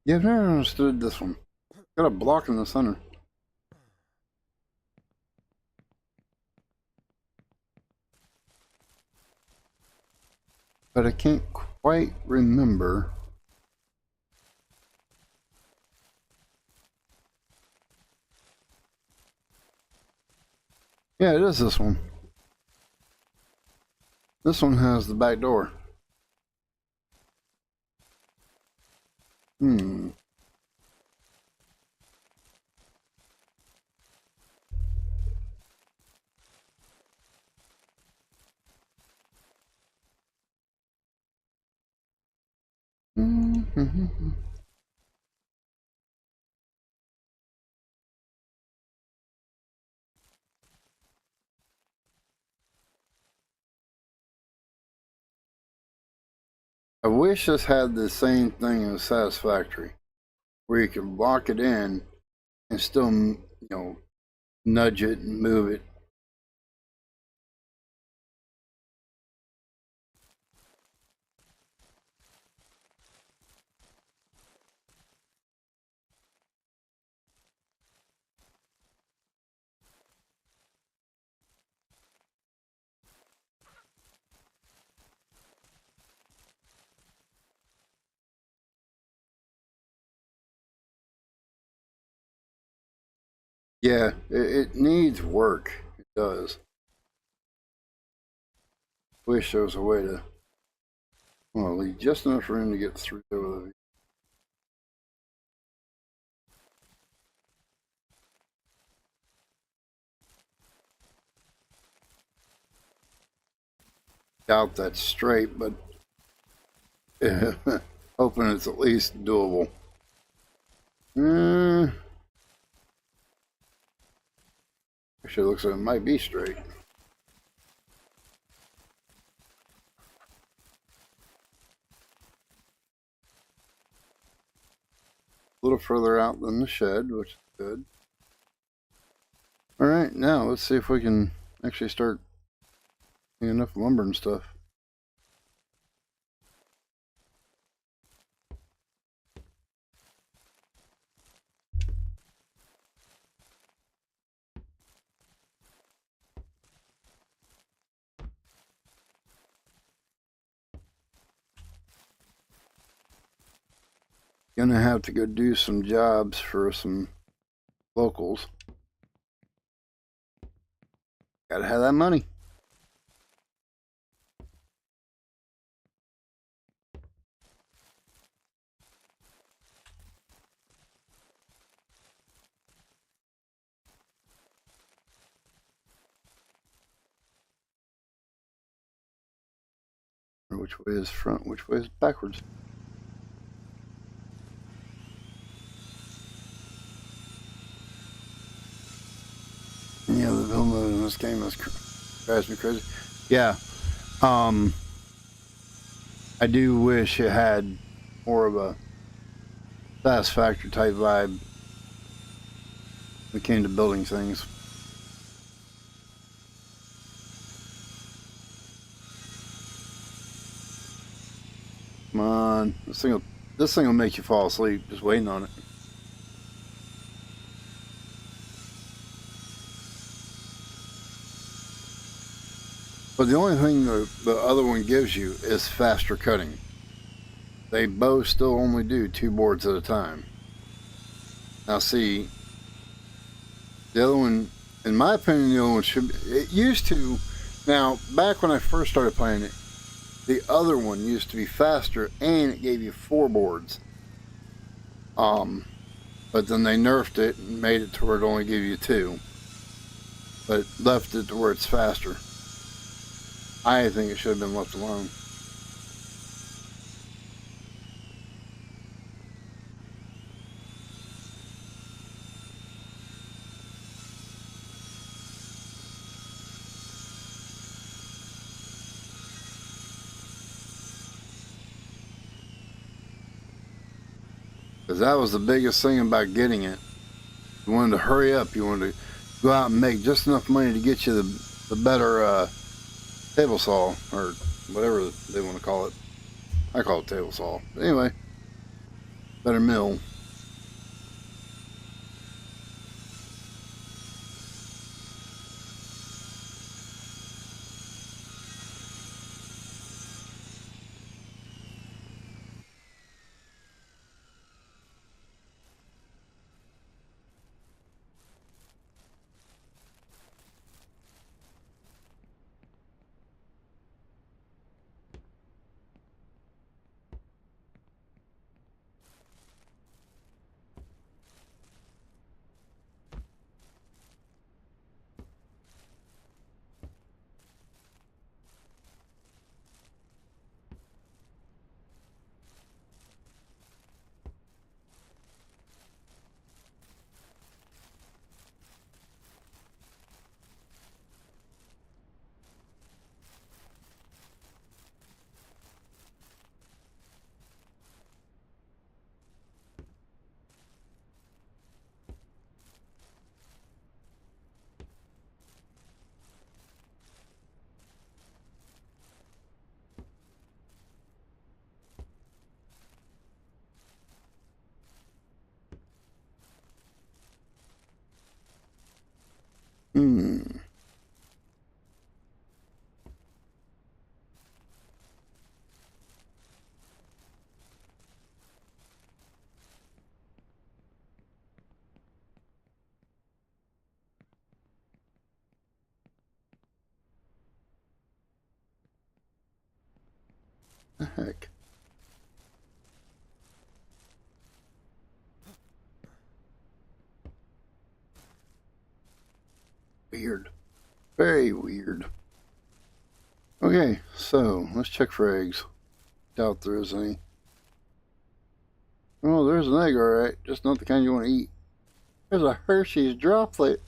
Yeah, I've never understood this one. Got a block in the center. But I can't quite remember. Yeah, it is this one. This one has the back door. Hmm. Mm-hmm. I wish this had the same thing as Satisfactory, where you can lock it in and still, nudge it and move it. Yeah, it needs work. It does. Wish there was a way to, well, leave just enough room to get through over the. Doubt that's straight, but hoping it's at least doable. Actually, looks like it might be straight. A little further out than the shed, which is good. All right, now let's see if we can actually start getting enough lumber and stuff. Gonna have to go do some jobs for some locals. Gotta have that money. Which way is front? Which way is backwards? Yeah, the bill mode in this game drives me crazy. Yeah, I do wish it had more of a Satisfactory type vibe when it came to building things. Come on. This thing will make you fall asleep just waiting on it. But the only thing the other one gives you is faster cutting. They both still only do 2 boards at a time. Now see, the other one, in my opinion, the other one should be, it used to, now back when I first started playing it, the other one used to be faster and it gave you 4 boards. But then they nerfed it and made it to where it only gave you 2. But left it to where it's faster. I think it should have been left alone. Because that was the biggest thing about getting it. You wanted to hurry up. You wanted to go out and make just enough money to get you the better table saw, or whatever they want to call it. I call it table saw. But anyway, better mill. The heck? Weird. Very weird. Okay, so let's check for eggs. Doubt there is any. Oh, there's an egg, alright. Just not the kind you want to eat. There's a Hershey's droplet.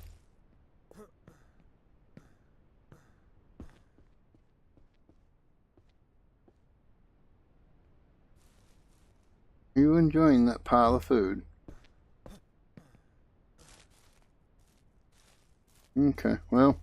Are you enjoying that pile of food? Okay, well.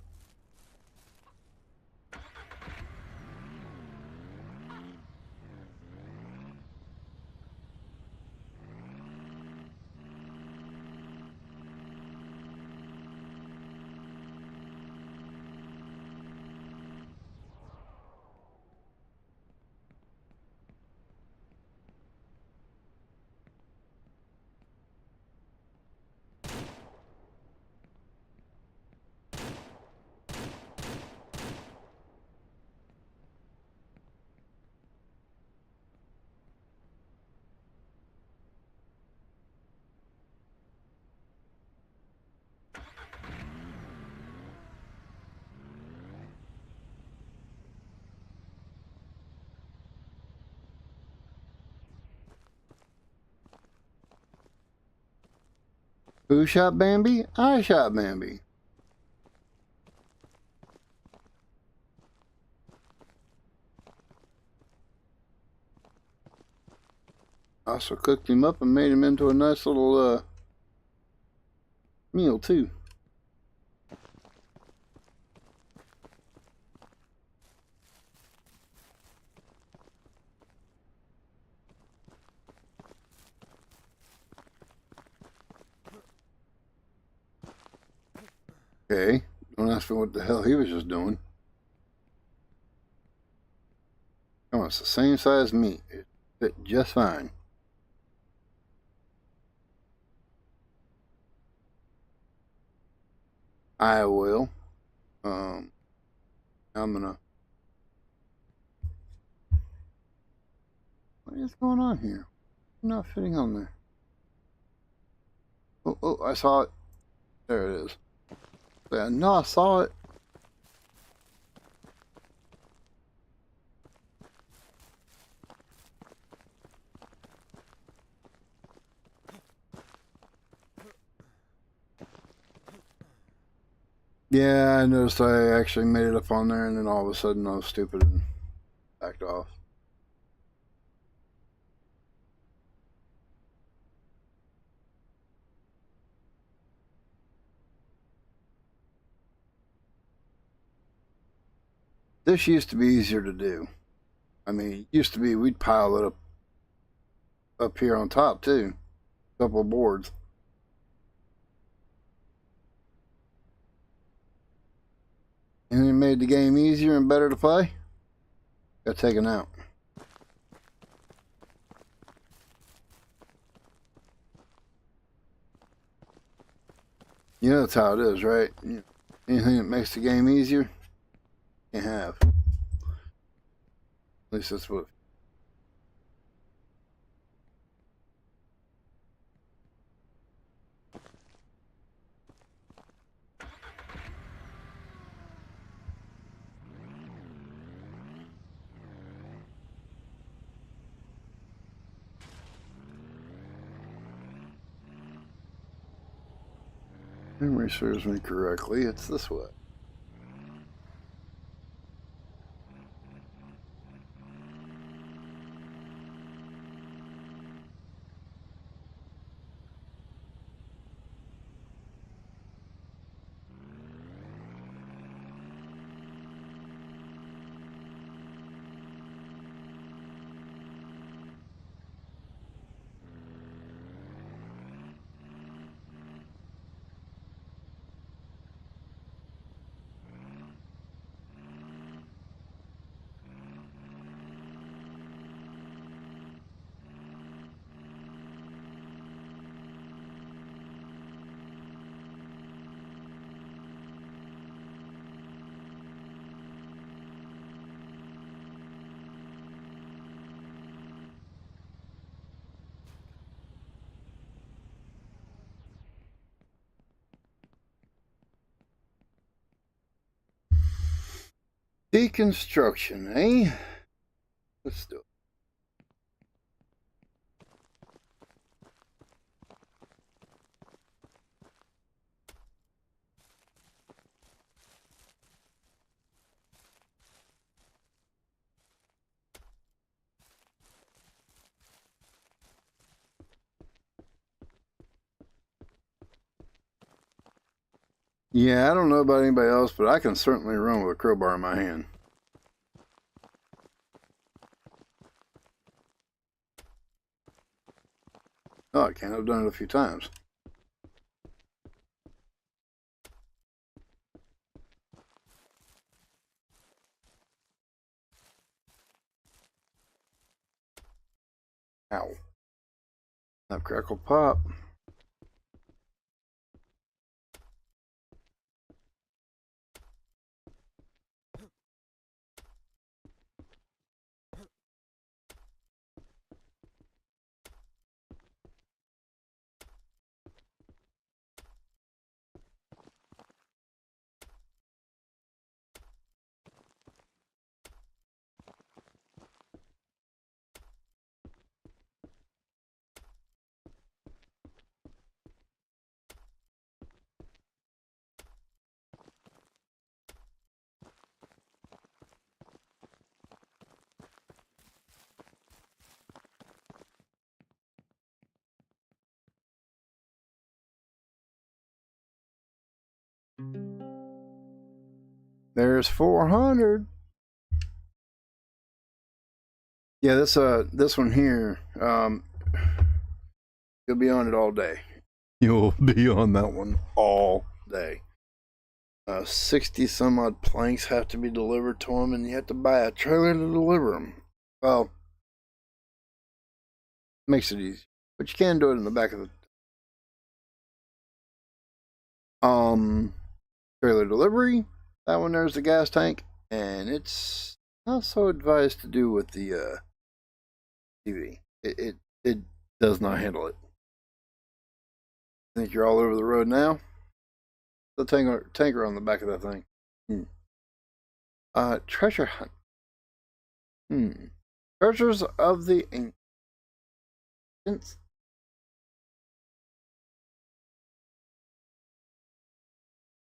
Who shot Bambi? I shot Bambi. I also cooked him up and made him into a nice little meal too. Okay. Don't ask me what the hell he was just doing. Oh, it's the same size meat. It fit just fine. I will. I'm gonna. What is going on here? I'm not fitting on there. Oh, I saw it. There it is. Yeah, no, I saw it. Yeah, I noticed I actually made it up on there, and then all of a sudden I was stupid and backed off. This used to be easier to do. I mean, it used to be we'd pile it up here on top too, a couple of boards. And it made the game easier and better to play. Got taken out. You know that's how it is, right? Anything that makes the game easier, you have. At least that's what. Memory serves me correctly. It's this way. Deconstruction, eh? Let's do it. Yeah, I don't know about anybody else, but I can certainly run with a crowbar in my hand. Oh, I can. I've done it a few times. Ow. That crackle pop. There's 400. Yeah, this one here, you'll be on it all day. You'll be on that one all day. 60 some odd planks have to be delivered to them, and you have to buy a trailer to deliver them. Well, makes it easy, but you can do it in the back of the trailer delivery. That one there's the gas tank, and it's not so advised to do with the TV. It does not handle it. I think you're all over the road now. The tanker on the back of that thing. Treasure hunt. Treasures of the ancients.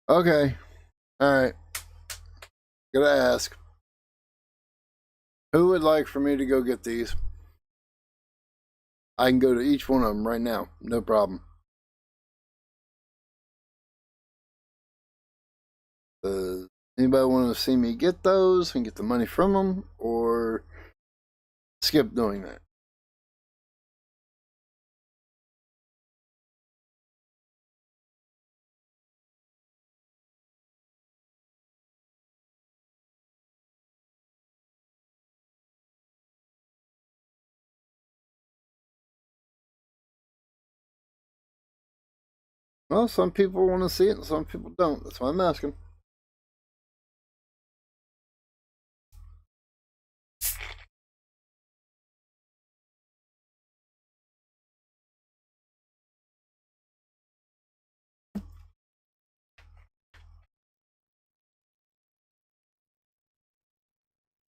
Okay. Alright. Gotta ask. Who would like for me to go get these? I can go to each one of them right now. No problem. Anybody want to see me get those and get the money from them, or skip doing that? Well, some people want to see it and some people don't. That's why I'm asking.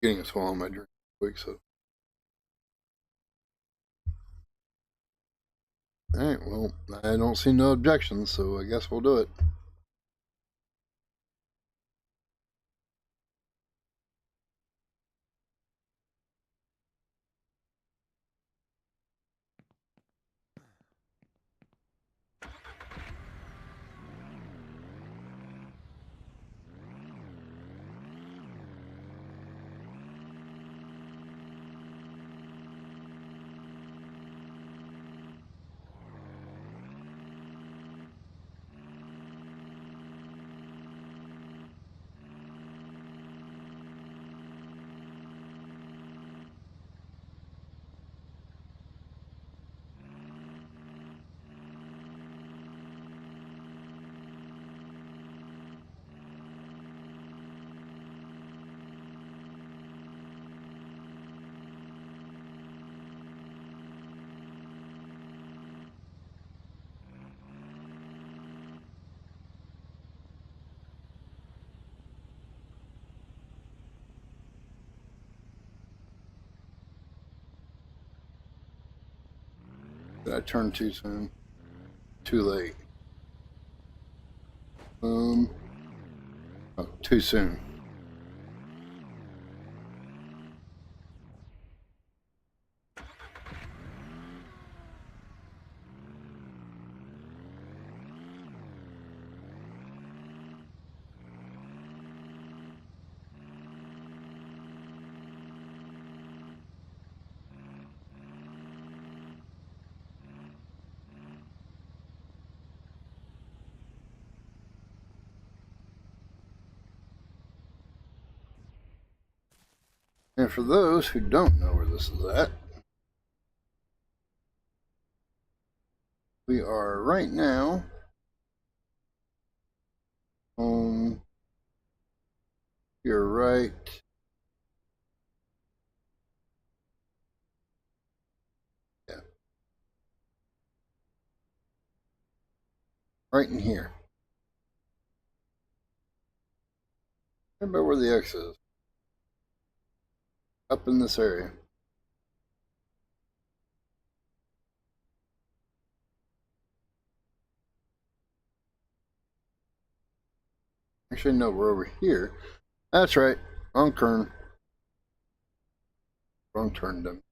Getting a swallow on my drink quick, so. Alright, well, I don't see no objections, so I guess we'll do it. Did I turn too soon? Too late. Oh, too soon. And for those who don't know where this is at, we are right now on your right. Yeah. Right in here. Remember where the X is. Up in this area. Actually, no, we're over here. That's right. Wrong turn. Wrong turn, dumb.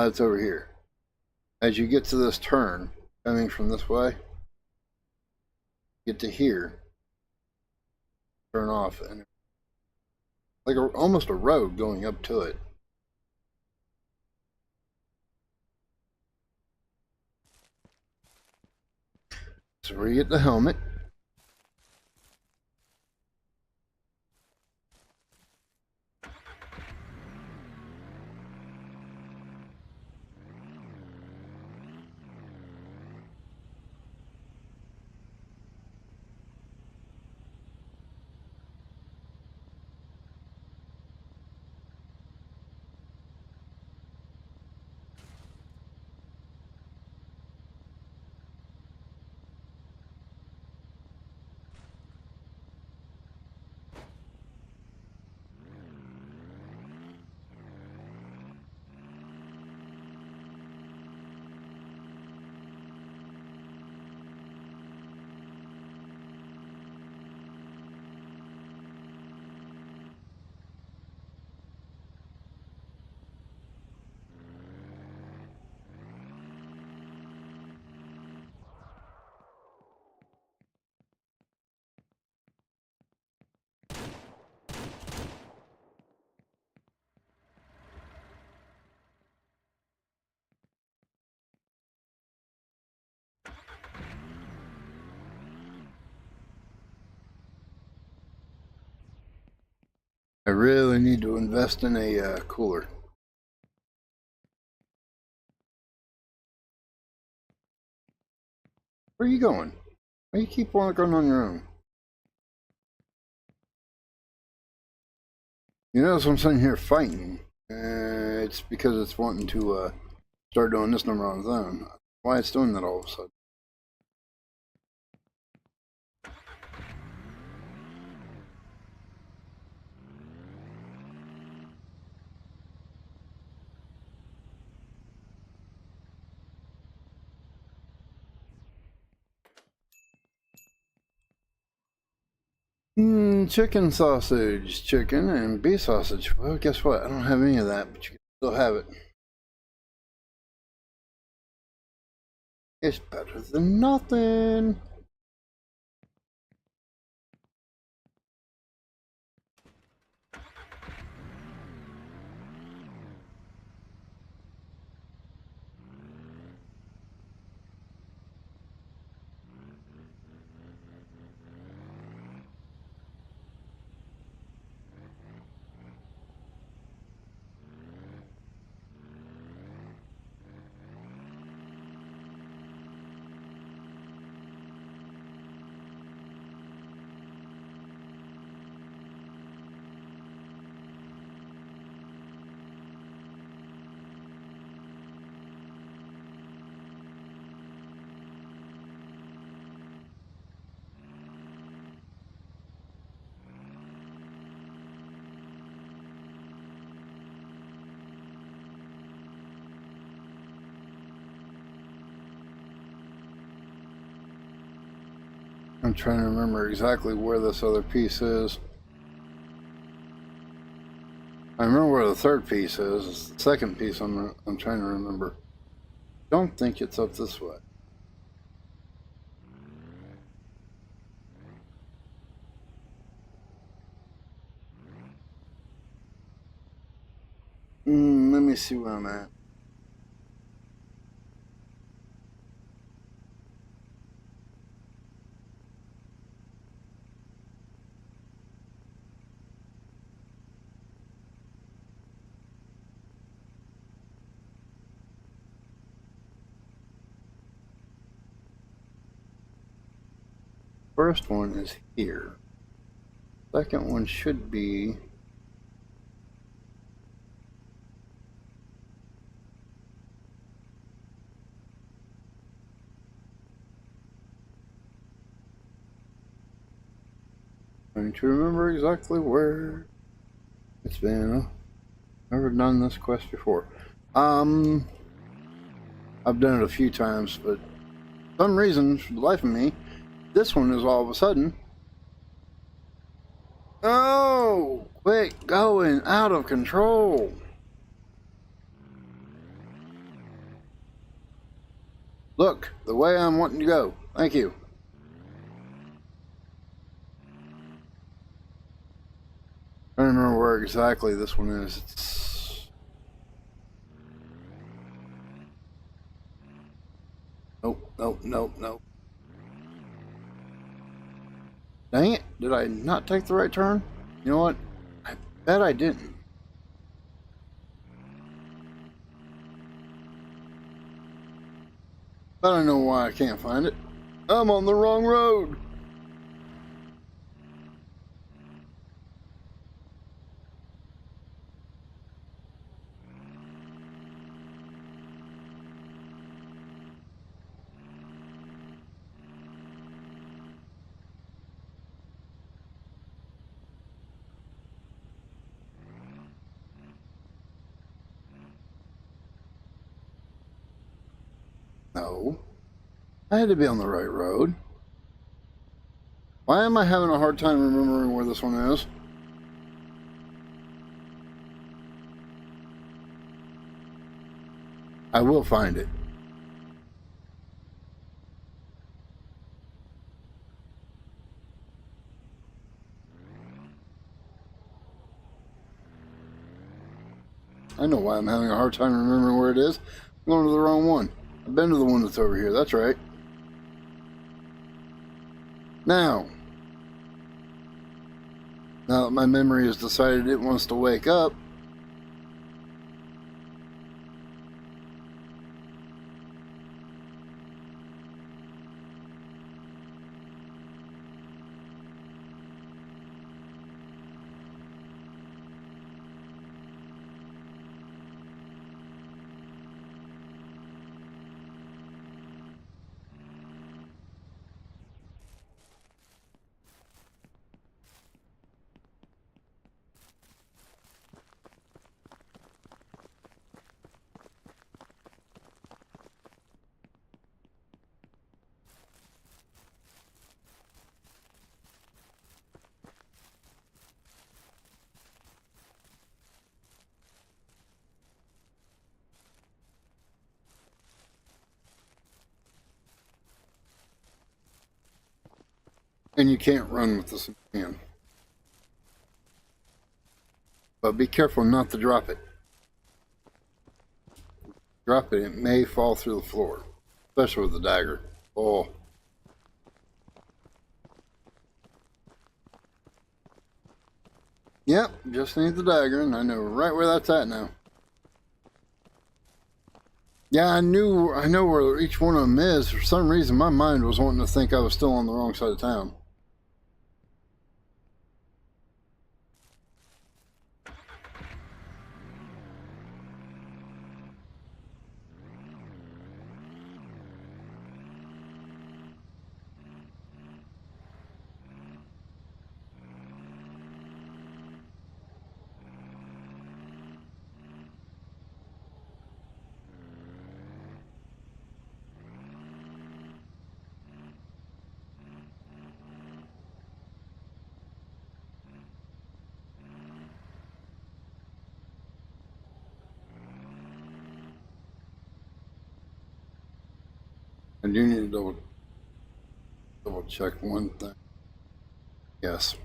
It's over here. As you get to this turn, coming from this way, get to here, turn off, and like almost a road going up to it. So where you get the helmet. I really need to invest in a cooler. Where are you going? Why do you keep on going on your own? You notice I'm sitting here fighting. It's because it's wanting to start doing this number on its own. Why it's doing that all of a sudden? Chicken sausage, chicken, and beef sausage. Well, guess what? I don't have any of that, but you can still have it. It's better than nothing. I'm trying to remember exactly where this other piece is. I remember where the third piece is. It's the second piece I'm trying to remember. Don't think it's up this way. Let me see where I'm at. First one is here. Second one should be trying to remember exactly where it's been. Never done this quest before. I've done it a few times, but for some reason, for the life of me, this one is all of a sudden. Oh, quit going out of control. Look, the way I'm wanting to go. Thank you. I don't remember where exactly this one is. It's... Nope, nope, nope, nope. Dang it, did I not take the right turn? You know what? I bet I didn't. I don't know why I can't find it. I'm on the wrong road. No, I had to be on the right road. Why am I having a hard time remembering where this one is? I will find it. I know why I'm having a hard time remembering where it is. I'm going to the wrong one. I've been to the one that's over here. That's right. Now Now that my memory has decided it wants to wake up, and you can't run with this again. But be careful not to drop it. Drop it, it may fall through the floor, especially with the dagger. Oh. Yep, just need the dagger, and I know right where that's at now. Yeah, I know where each one of them is. For some reason, my mind was wanting to think I was still on the wrong side of town. I do need to double check one thing. Yes.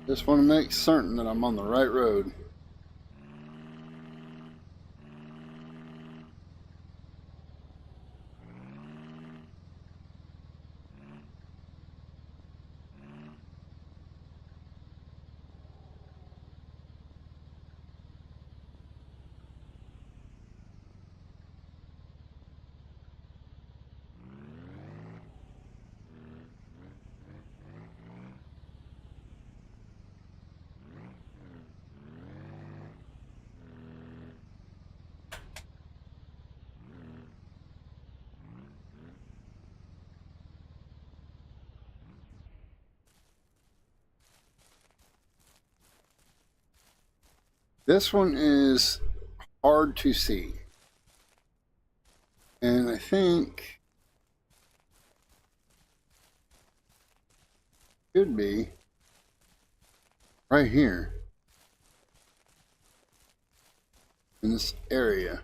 Just want to make certain that I'm on the right road. This one is hard to see. And I think should be right here in this area.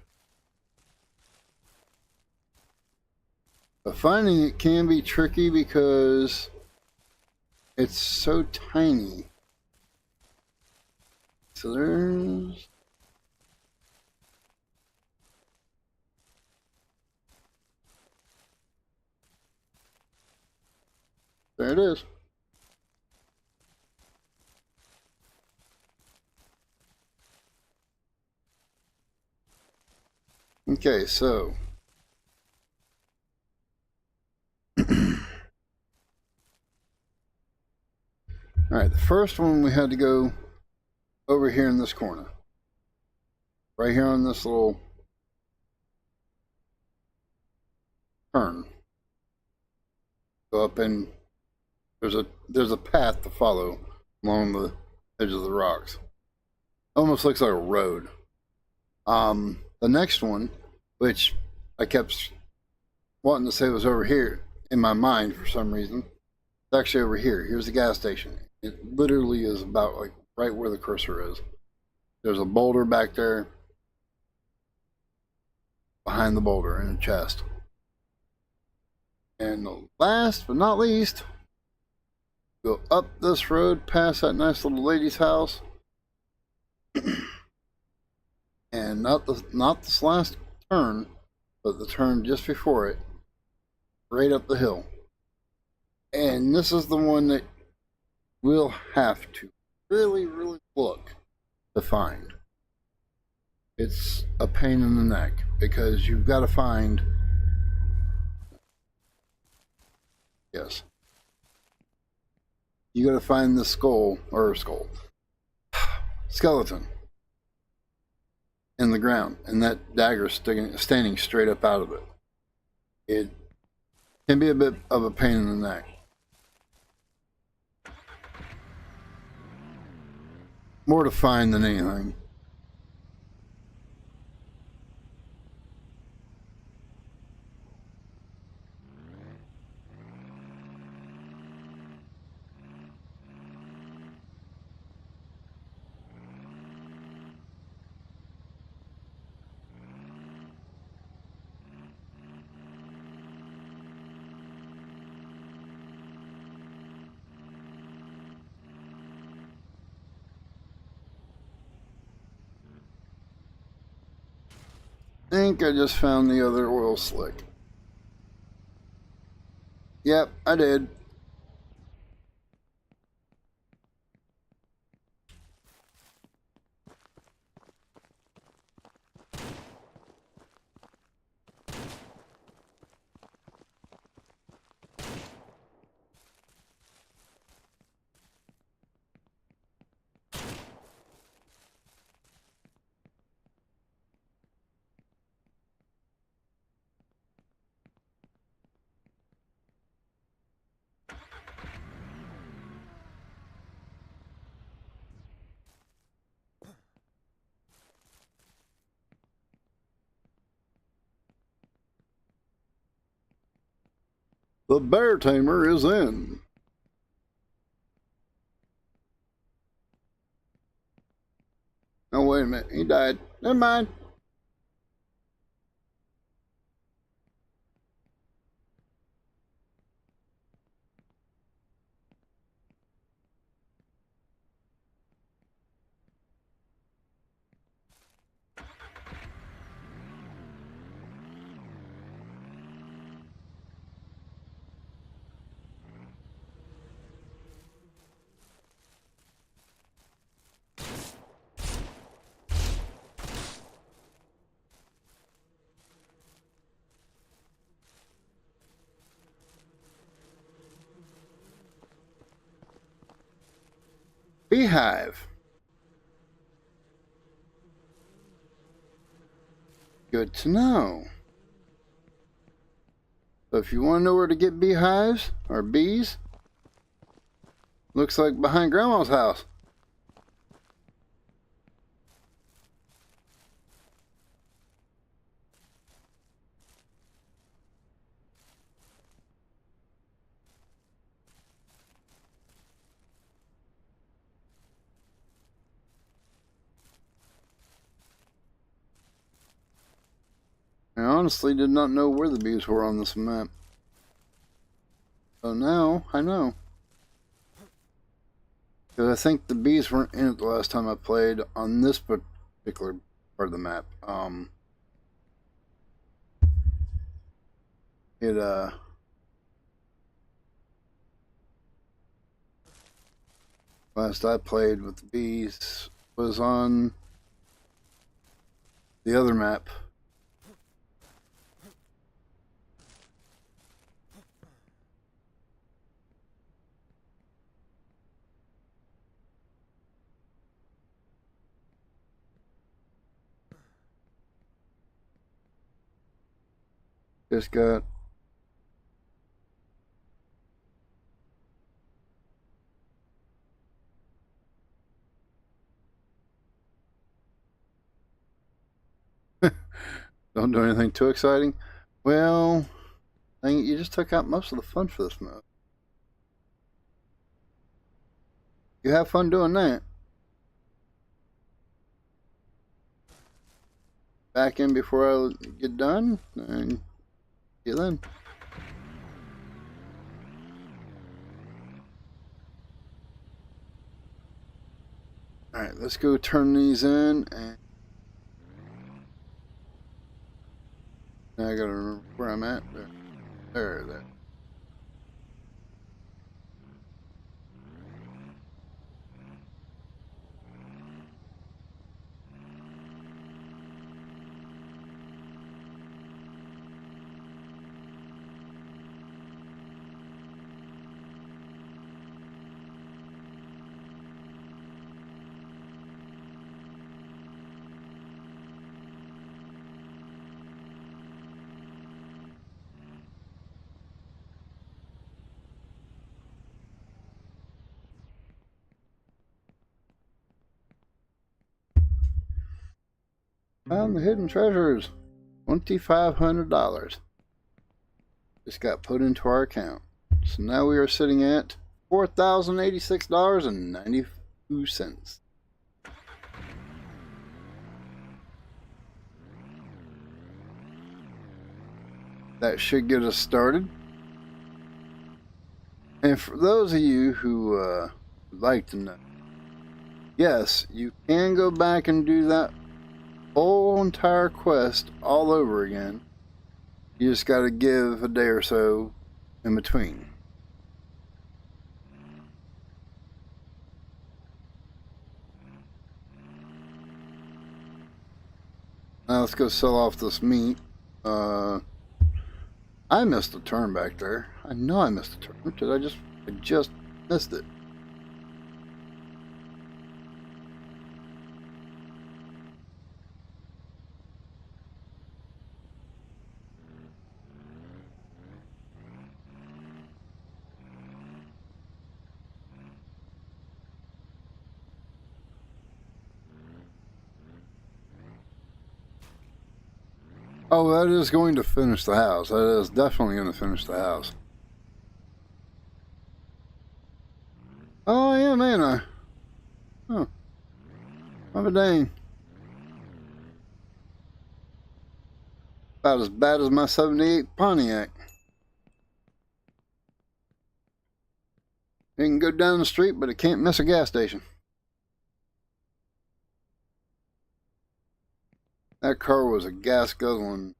But finding it can be tricky because it's so tiny. So there's there it is. Okay, so all right, the first one we had to go over here in this corner. Right here on this little turn. Go up and there's a path to follow along the edge of the rocks. Almost looks like a road. The next one, which I kept wanting to say was over here in my mind for some reason, it's actually over here. Here's the gas station. It literally is about like right where the cursor is. There's a boulder back there. Behind the boulder in a chest. And last but not least, go up this road past that nice little lady's house. And not this last turn, but the turn just before it, right up the hill. And this is the one that we'll have to really, really look to find. It's a pain in the neck because you've got to find, yes, you got to find the skeleton in the ground, and that dagger standing straight up out of it. It can be a bit of a pain in the neck. More to find than anything. I think I just found the other oil slick. Yep, I did. The bear tamer is in. Oh, wait a minute. He died. Never mind. Beehive. Good to know. So if you want to know where to get beehives or bees, looks like behind Grandma's house. I honestly did not know where the bees were on this map. So now I know. Because I think the bees weren't in it the last time I played on this particular part of the map. Last I played with the bees was on the other map. Just got don't do anything too exciting. Well, dang it, you just took out most of the fun for this mode. You have fun doing that. Back in before I get done, and see you then. Alright, let's go turn these in, and now I gotta remember where I'm at. There. Found the hidden treasures. $2,500. Just got put into our account. So now we are sitting at $4,086.92. That should get us started. And for those of you who would like to know, yes, you can go back and do that whole entire quest all over again. You just got to give a day or so in between. Now let's go sell off this meat. I missed a turn back there. I know I missed a turn. I just missed it. Oh, that is going to finish the house. That is definitely going to finish the house. Oh, I am, ain't I? Huh. I'm a dang. About as bad as my 78 Pontiac. It can go down the street, but it can't miss a gas station. That car was a gas guzzling.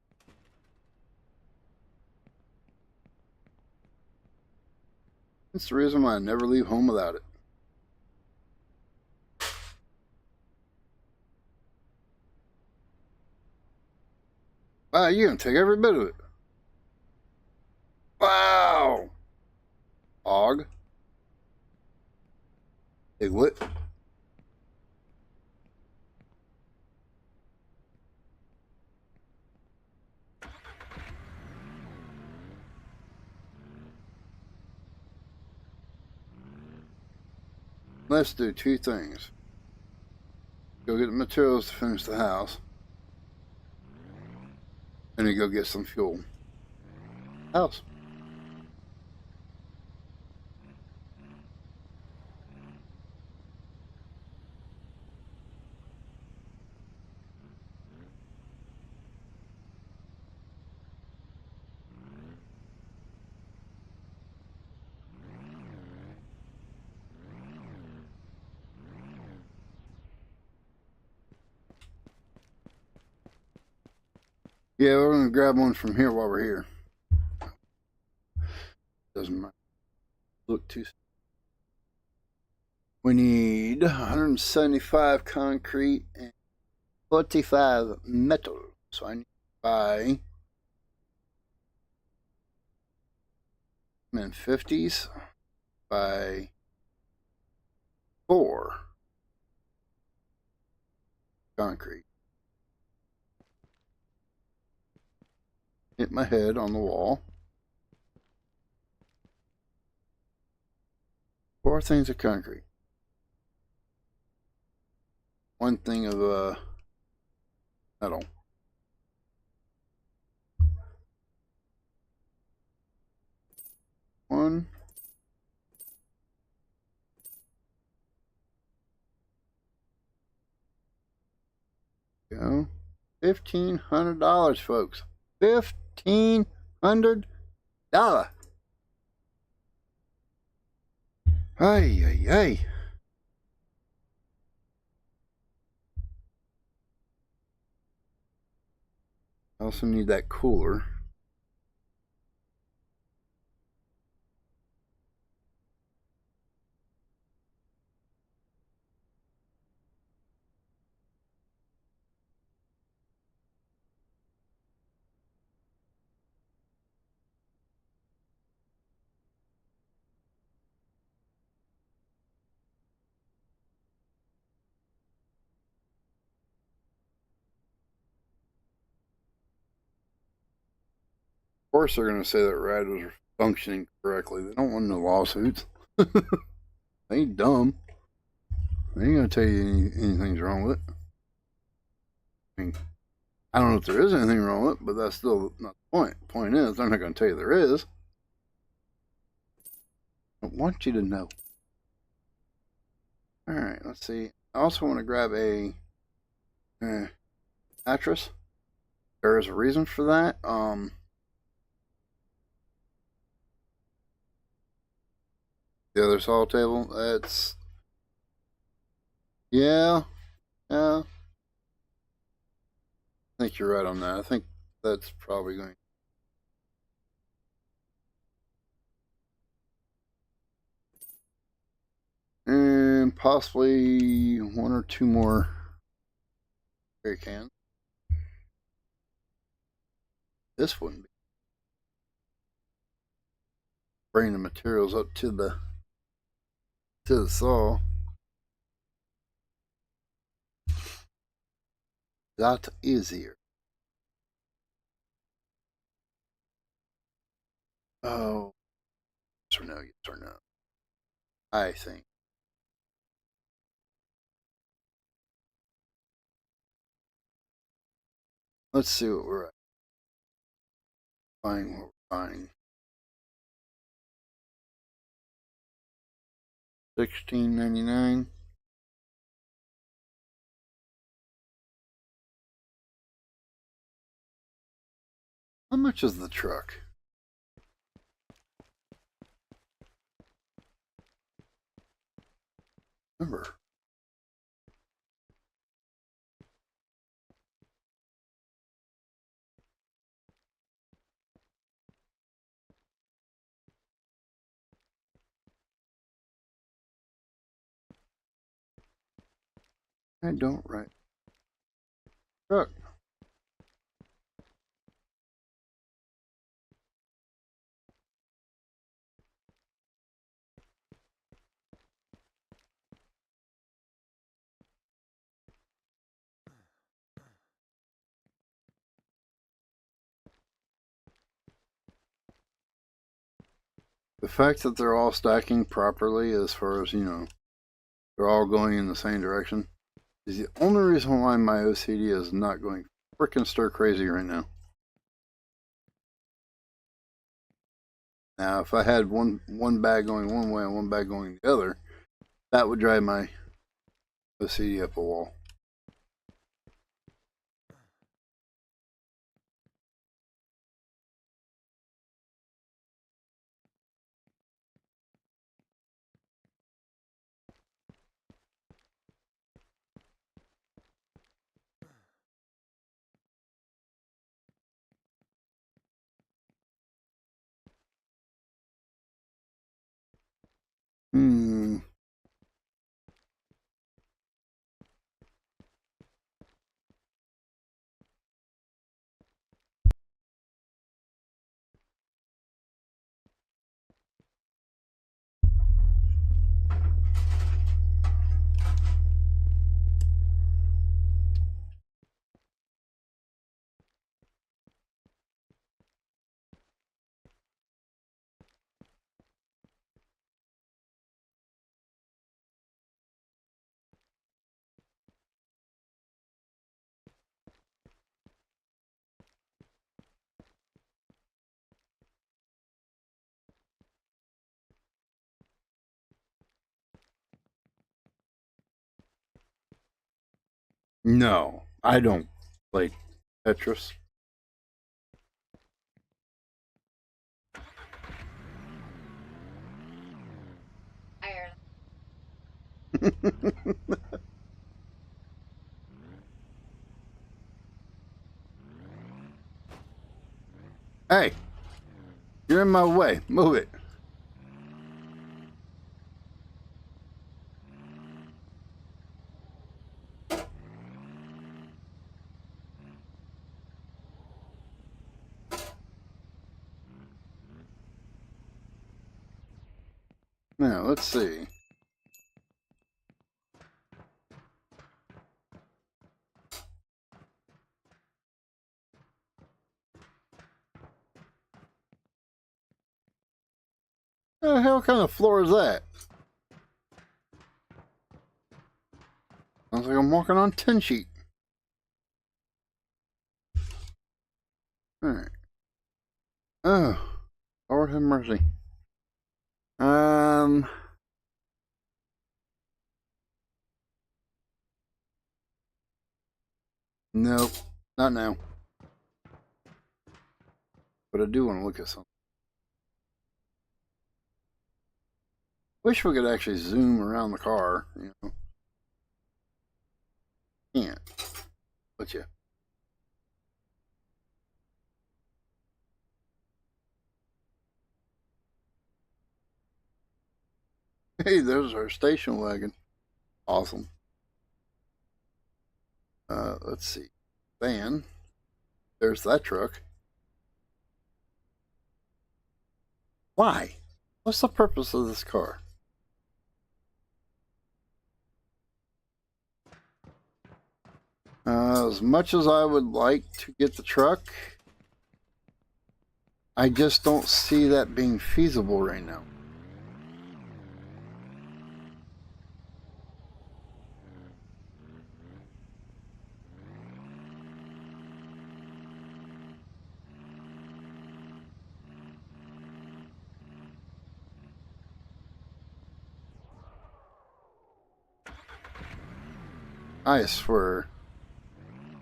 That's the reason why I never leave home without it. Wow, you're gonna take every bit of it. Wow. Og. Big what? Let's do two things. Go get the materials to finish the house. And then go get some fuel. House. Yeah, we're going to grab one from here while we're here. Doesn't look too... We need 175 concrete and 45 metal. So I need to buy... I'm in 50s. Buy 4 concrete. Hit my head on the wall. 4 things of concrete. 1 thing of metal. One. Go. $1,500, folks. $1,500. Hey. I also need that cooler. Of course they're going to say that riders are functioning correctly. They don't want no lawsuits. They ain't dumb. They ain't going to tell you anything's wrong with it. I mean, I don't know if there is anything wrong with it, but that's still not the point. The point is, they're not going to tell you there is. I want you to know. Alright, let's see. I also want to grab a mattress. There is a reason for that. The other saw table, that's... Yeah, I think you're right on that. I think that's probably going. And possibly one or two more spray cans. This wouldn't be. Bring the materials up to the saw. That easier. Oh, yes or no, yes or no. I think. Let's see what we're at. Buying what we're buying. $16.99. How much is the truck? Remember. I don't write. Truck. The fact that they're all stacking properly, as far as, you know, they're all going in the same direction, is the only reason why my OCD is not going freaking stir crazy right now. Now, if I had one bag going one way and one bag going the other, that would drive my OCD up a wall. Hmm. No, I don't play Tetris. Hey, you're in my way. Move it. Now, let's see. What the hell kind of floor is that? Sounds like I'm walking on tin sheet. Oh, Lord have mercy. Nope, not now. But I do want to look at something. Wish we could actually zoom around the car, you know. Can't. But yeah. Hey, there's our station wagon. Awesome. Let's see. Van. There's that truck. Why? What's the purpose of this car? As much as I would like to get the truck, I just don't see that being feasible right now. I swear,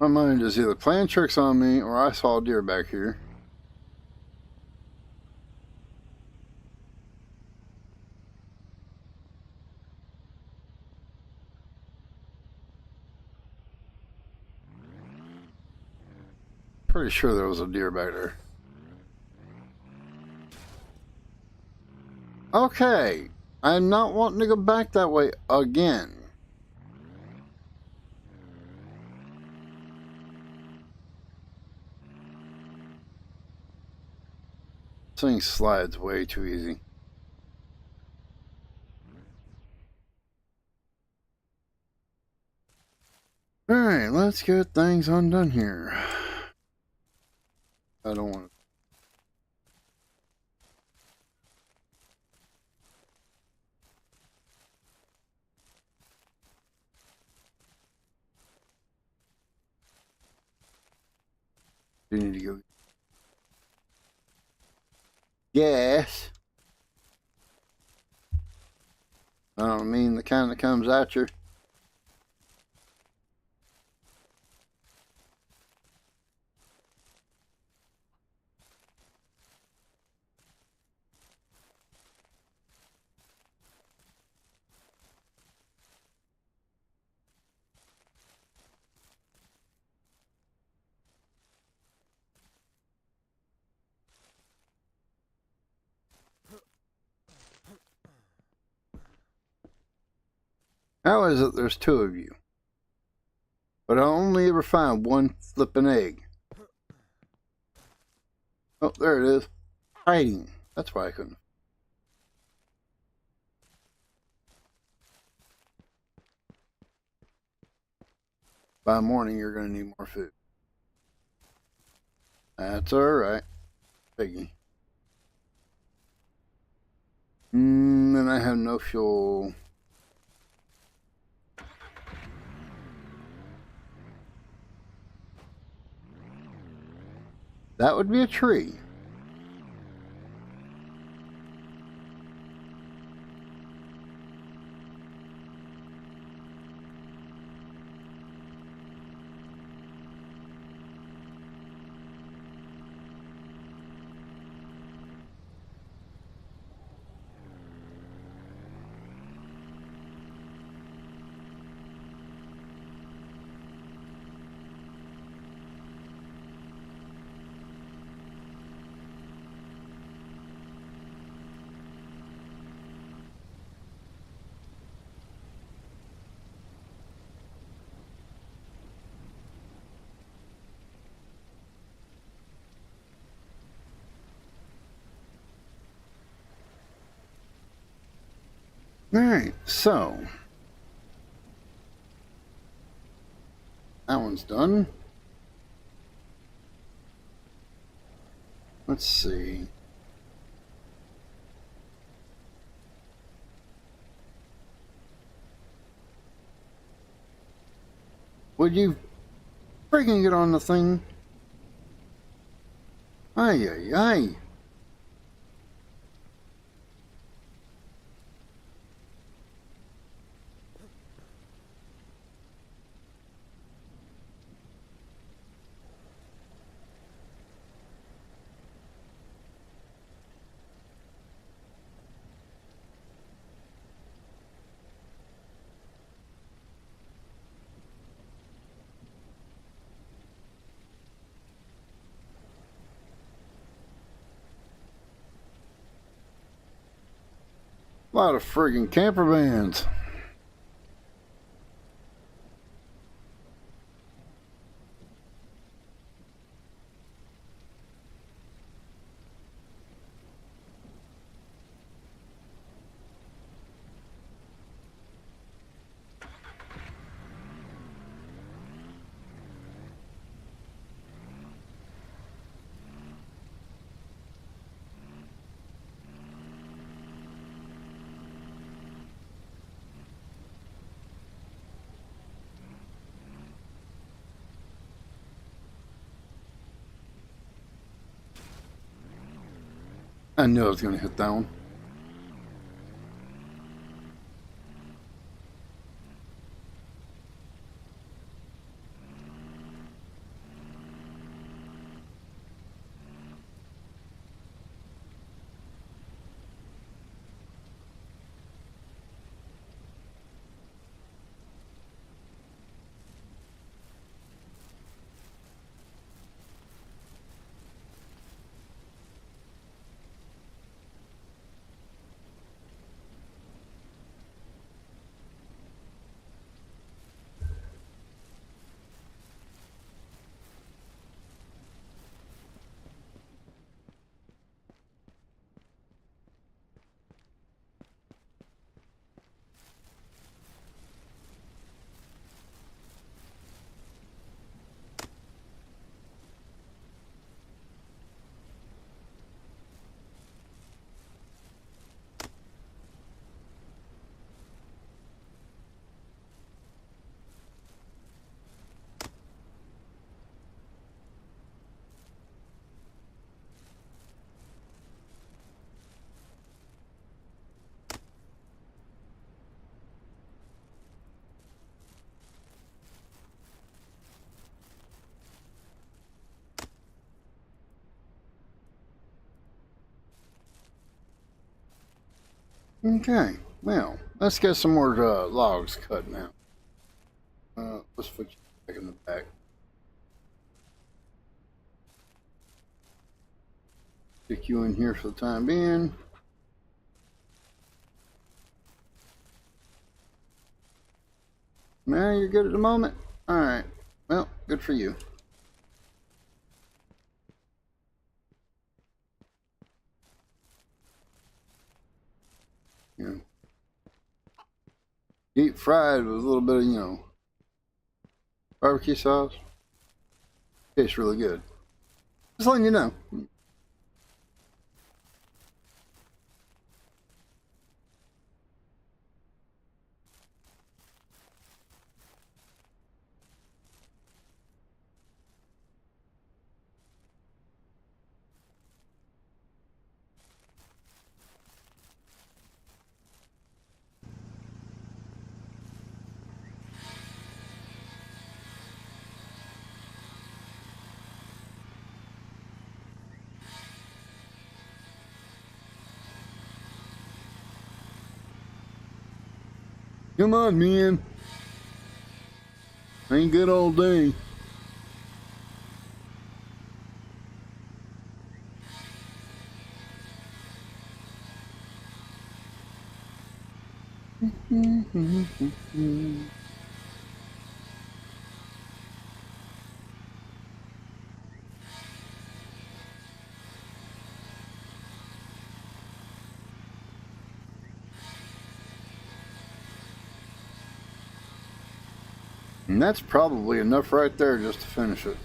my mind is either playing tricks on me or I saw a deer back here. Pretty sure there was a deer back there. Okay, I'm not wanting to go back that way again. This thing slides way too easy. Alright, let's get things undone here. I don't want to. You need to go. Gas. I don't mean the kind that comes at you. How is it there's two of you? But I only ever find one flipping egg. Oh, there it is. Hiding. That's why I couldn't. By morning, you're going to need more food. That's alright. Piggy. And I have no fuel. That would be a tree. Alright, so that one's done. Let's see. Would you freaking get on the thing? Ay, ay, ay. lot of friggin' camper vans. I knew I was going to hit that one. Okay, well, let's get some more logs cut now. Let's put you back in the back. Stick you in here for the time being. Now you're good at the moment? Alright, well, good for you. Yeah. Deep fried with a little bit of, barbecue sauce. Tastes really good. Just letting you know. Come on, man. Ain't good all day. And that's probably enough right there just to finish it.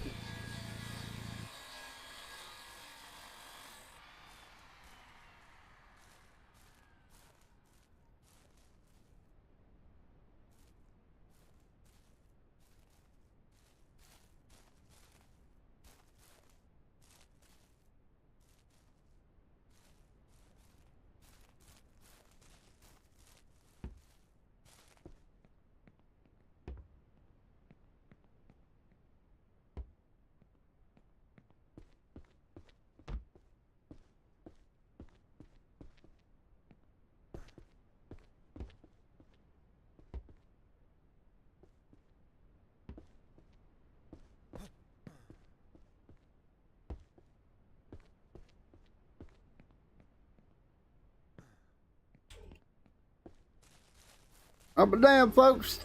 Oh, but damn, folks,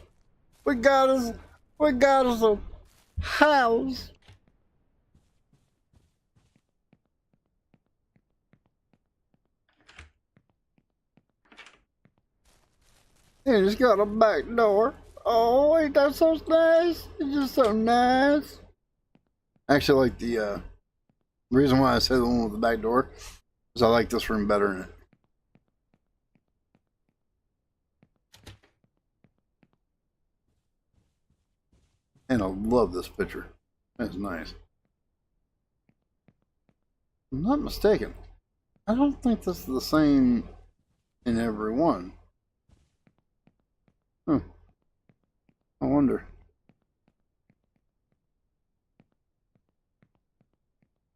we got us a house. And it's got a back door. Oh, ain't that so nice? It's just so nice. Actually, like the reason why I say the one with the back door is I like this room better in it. And I love this picture. That's nice. If I'm not mistaken, I don't think this is the same in every one. Huh. I wonder.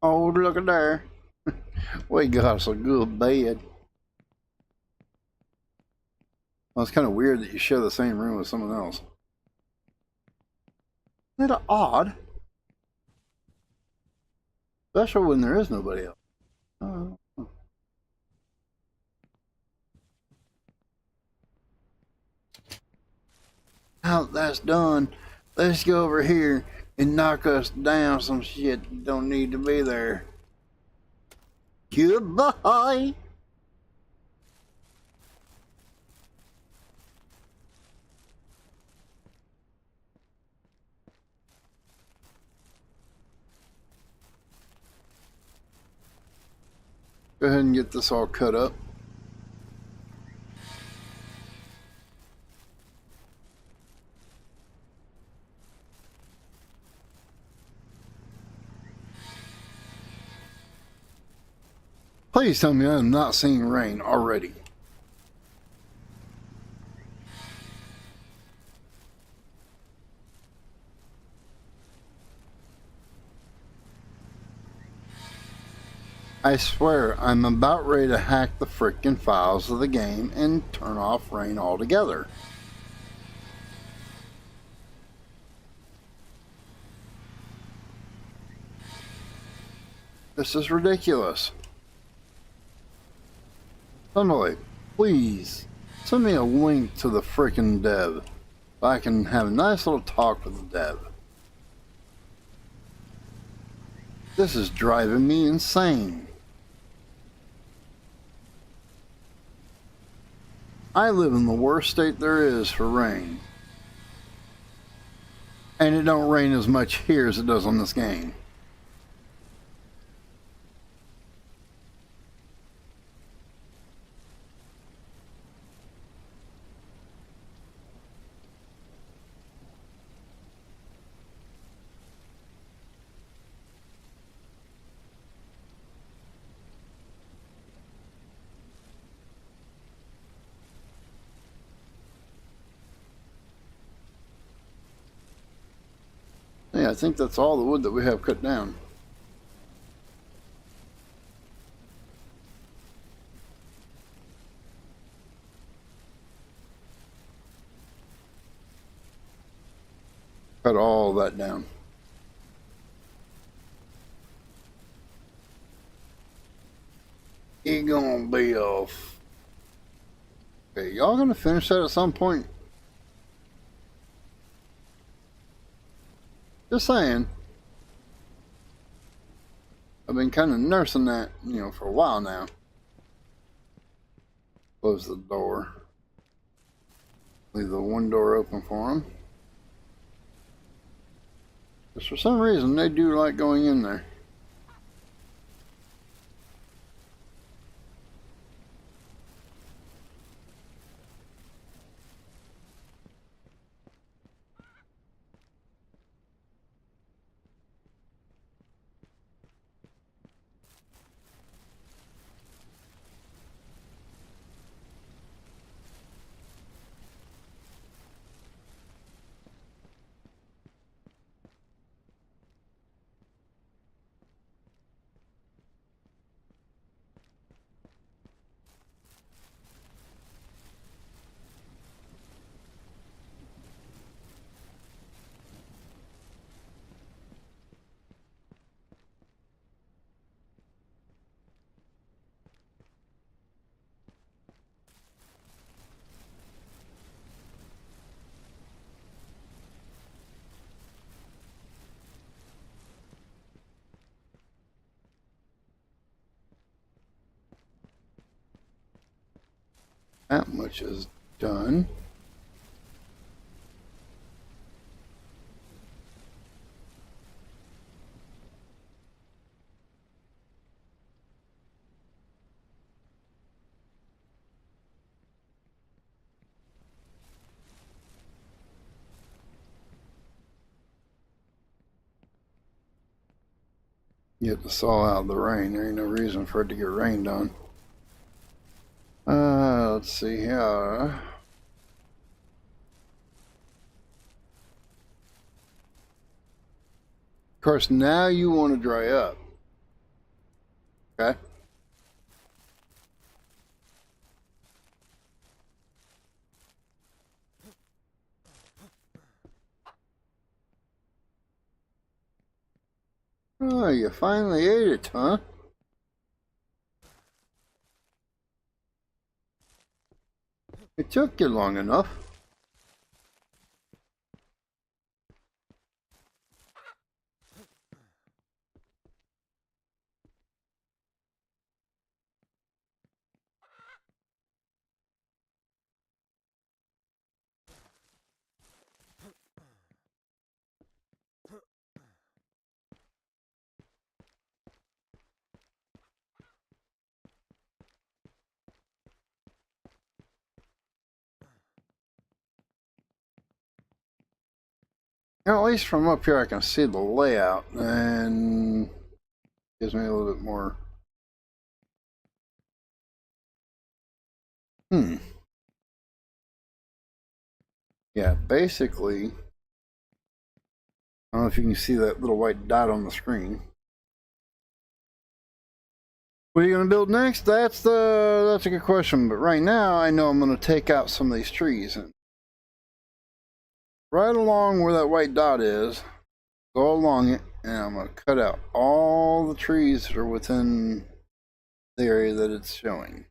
Oh, look at there. We got us a good bed. Well, it's kind of weird that you share the same room with someone else. Isn't that odd? Especially when there is nobody else. Oh. Now that that's done, let's go over here and knock us down some shit that don't need to be there. Goodbye. Go ahead and get this all cut up. Please tell me I'm not seeing rain already. I swear I'm about ready to hack the frickin' files of the game and turn off rain altogether. This is ridiculous. Somebody, please send me a link to the frickin' dev so I can have a nice little talk with the dev. This is driving me insane. I live in the worst state there is for rain. And it don't rain as much here as it does on this game. Yeah, I think that's all the wood that we have cut down. Cut all that down. It gonna be off. Okay, y'all gonna finish that at some point? Just saying. I've been kind of nursing that, for a while now. Close the door. Leave the one door open for them. Because for some reason, they do like going in there. That much is done. You have to saw out the rain. There ain't no reason for it to get rained on. Let's see here. Of course, now you want to dry up. Okay. Oh, you finally ate it, huh? It took you long enough. Now, at least from up here I can see the layout, and gives me a little bit more. Yeah, basically, I don't know if you can see that little white dot on the screen. What are you going to build next? That's a good question. But right now, I know I'm going to take out some of these trees, and right along where that white dot is, go along it, and I'm going to cut out all the trees that are within the area that it's showing.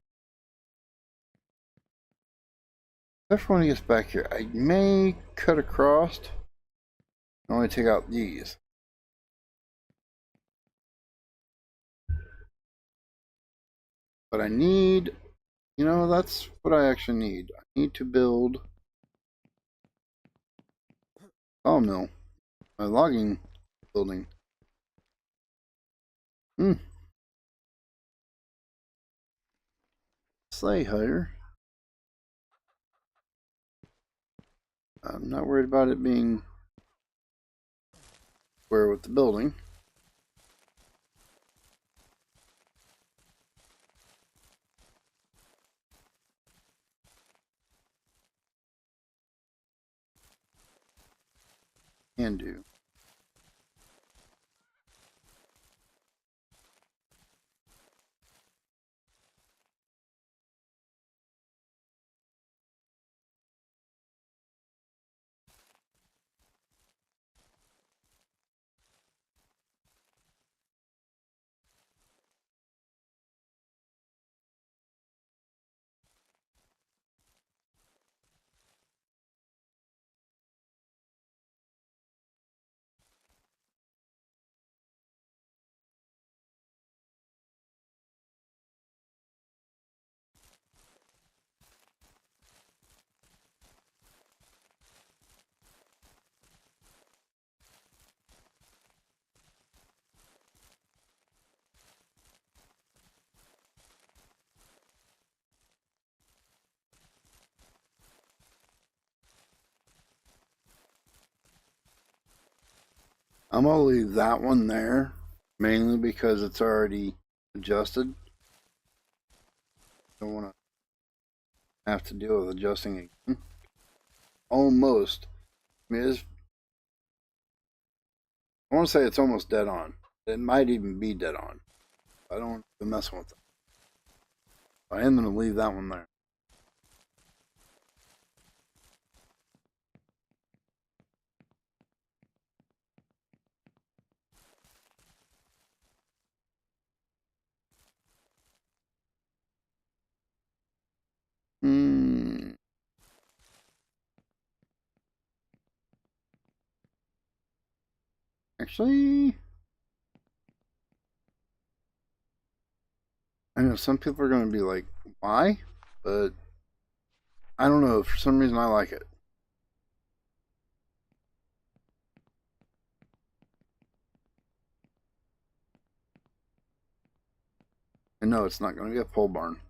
Except for when it gets back here, I may cut across. Only take out these. But I need, that's what I actually need. I need to build sawmill, my logging building. Sleigh hire. I'm not worried about it being square with the building. Can do. I'm gonna leave that one there, mainly because it's already adjusted. Don't want to have to deal with adjusting again. Almost. I mean, I want to say it's almost dead on. It might even be dead on. I don't want to mess with it. I am going to leave that one there. Actually, I know some people are going to be like, why? But I don't know. For some reason, I like it. And no, it's not going to be a pole barn.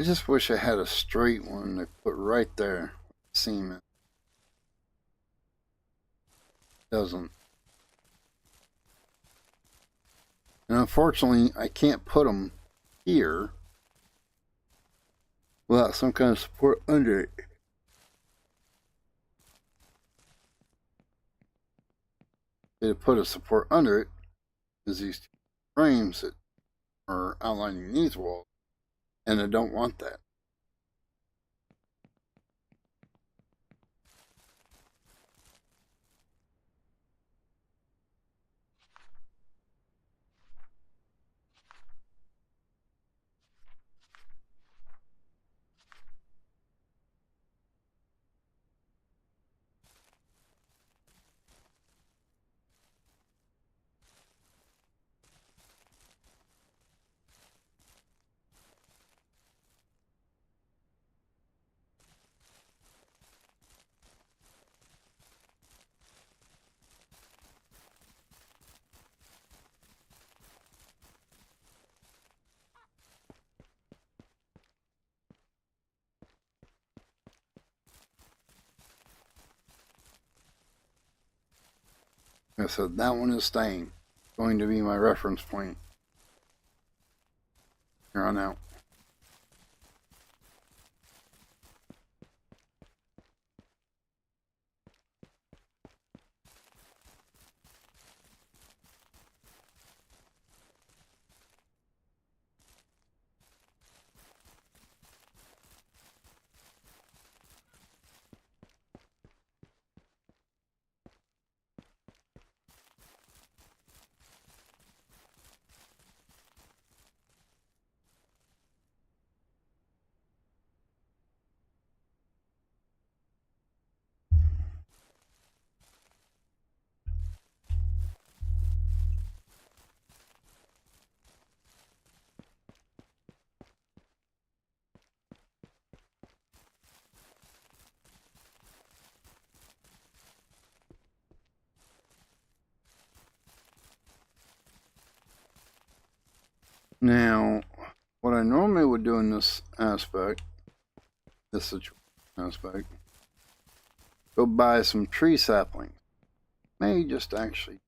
I just wish I had a straight one to put right there. Seam it. Doesn't. And unfortunately, I can't put them here without some kind of support under it. To put a support under it is these two frames that are outlining these walls, and I don't want that. Like I said, that one is staying. Going to be my reference point here on out. Now, what I normally would do in this aspect, this situation aspect, go buy some tree saplings. May just actually.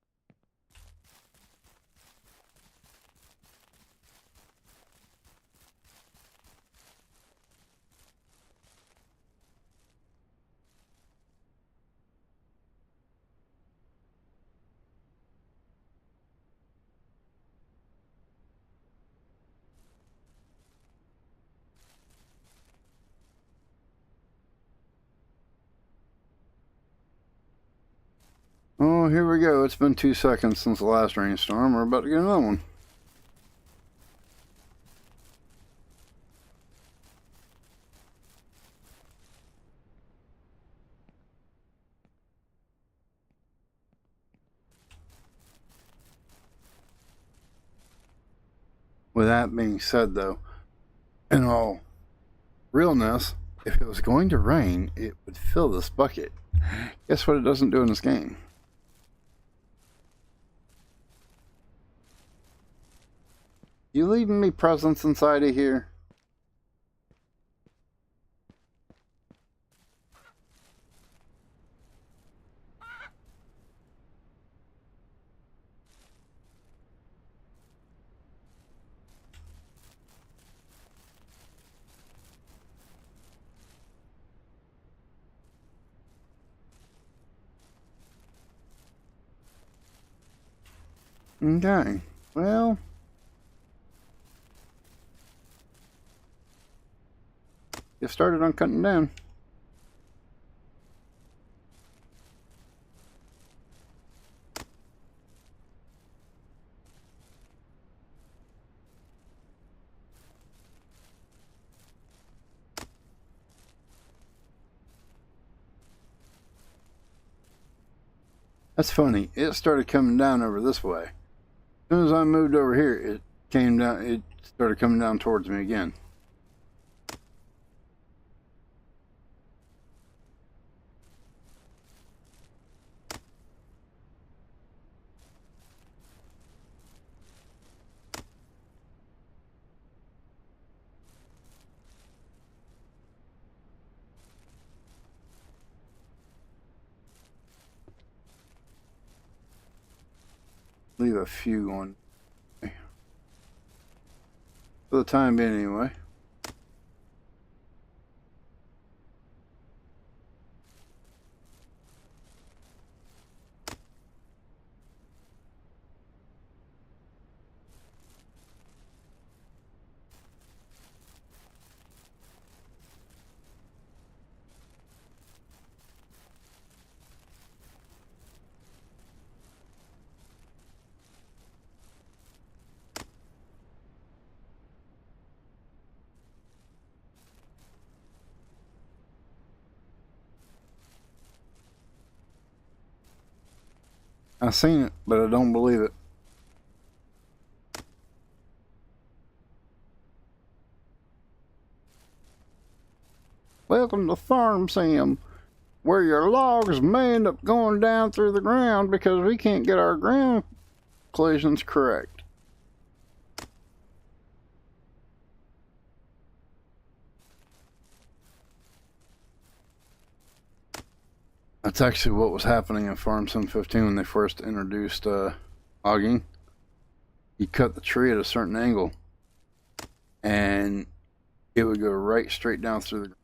Oh, here we go. It's been 2 seconds since the last rainstorm. We're about to get another one. With that being said, though, in all realness, if it was going to rain, it would fill this bucket. Guess what it doesn't do in this game? You leaving me presents inside of here? Okay. Well, get started on cutting down. That's funny. It started coming down over this way. As soon as I moved over here, it came down. It started coming down towards me again. Leave a few on. For the time being, anyway. I seen it, but I don't believe it. Welcome to Farm Sim, where your logs may end up going down through the ground because we can't get our ground collisions correct. That's actually what was happening in Farm Sim 15 when they first introduced logging. You cut the tree at a certain angle, and it would go right straight down through the.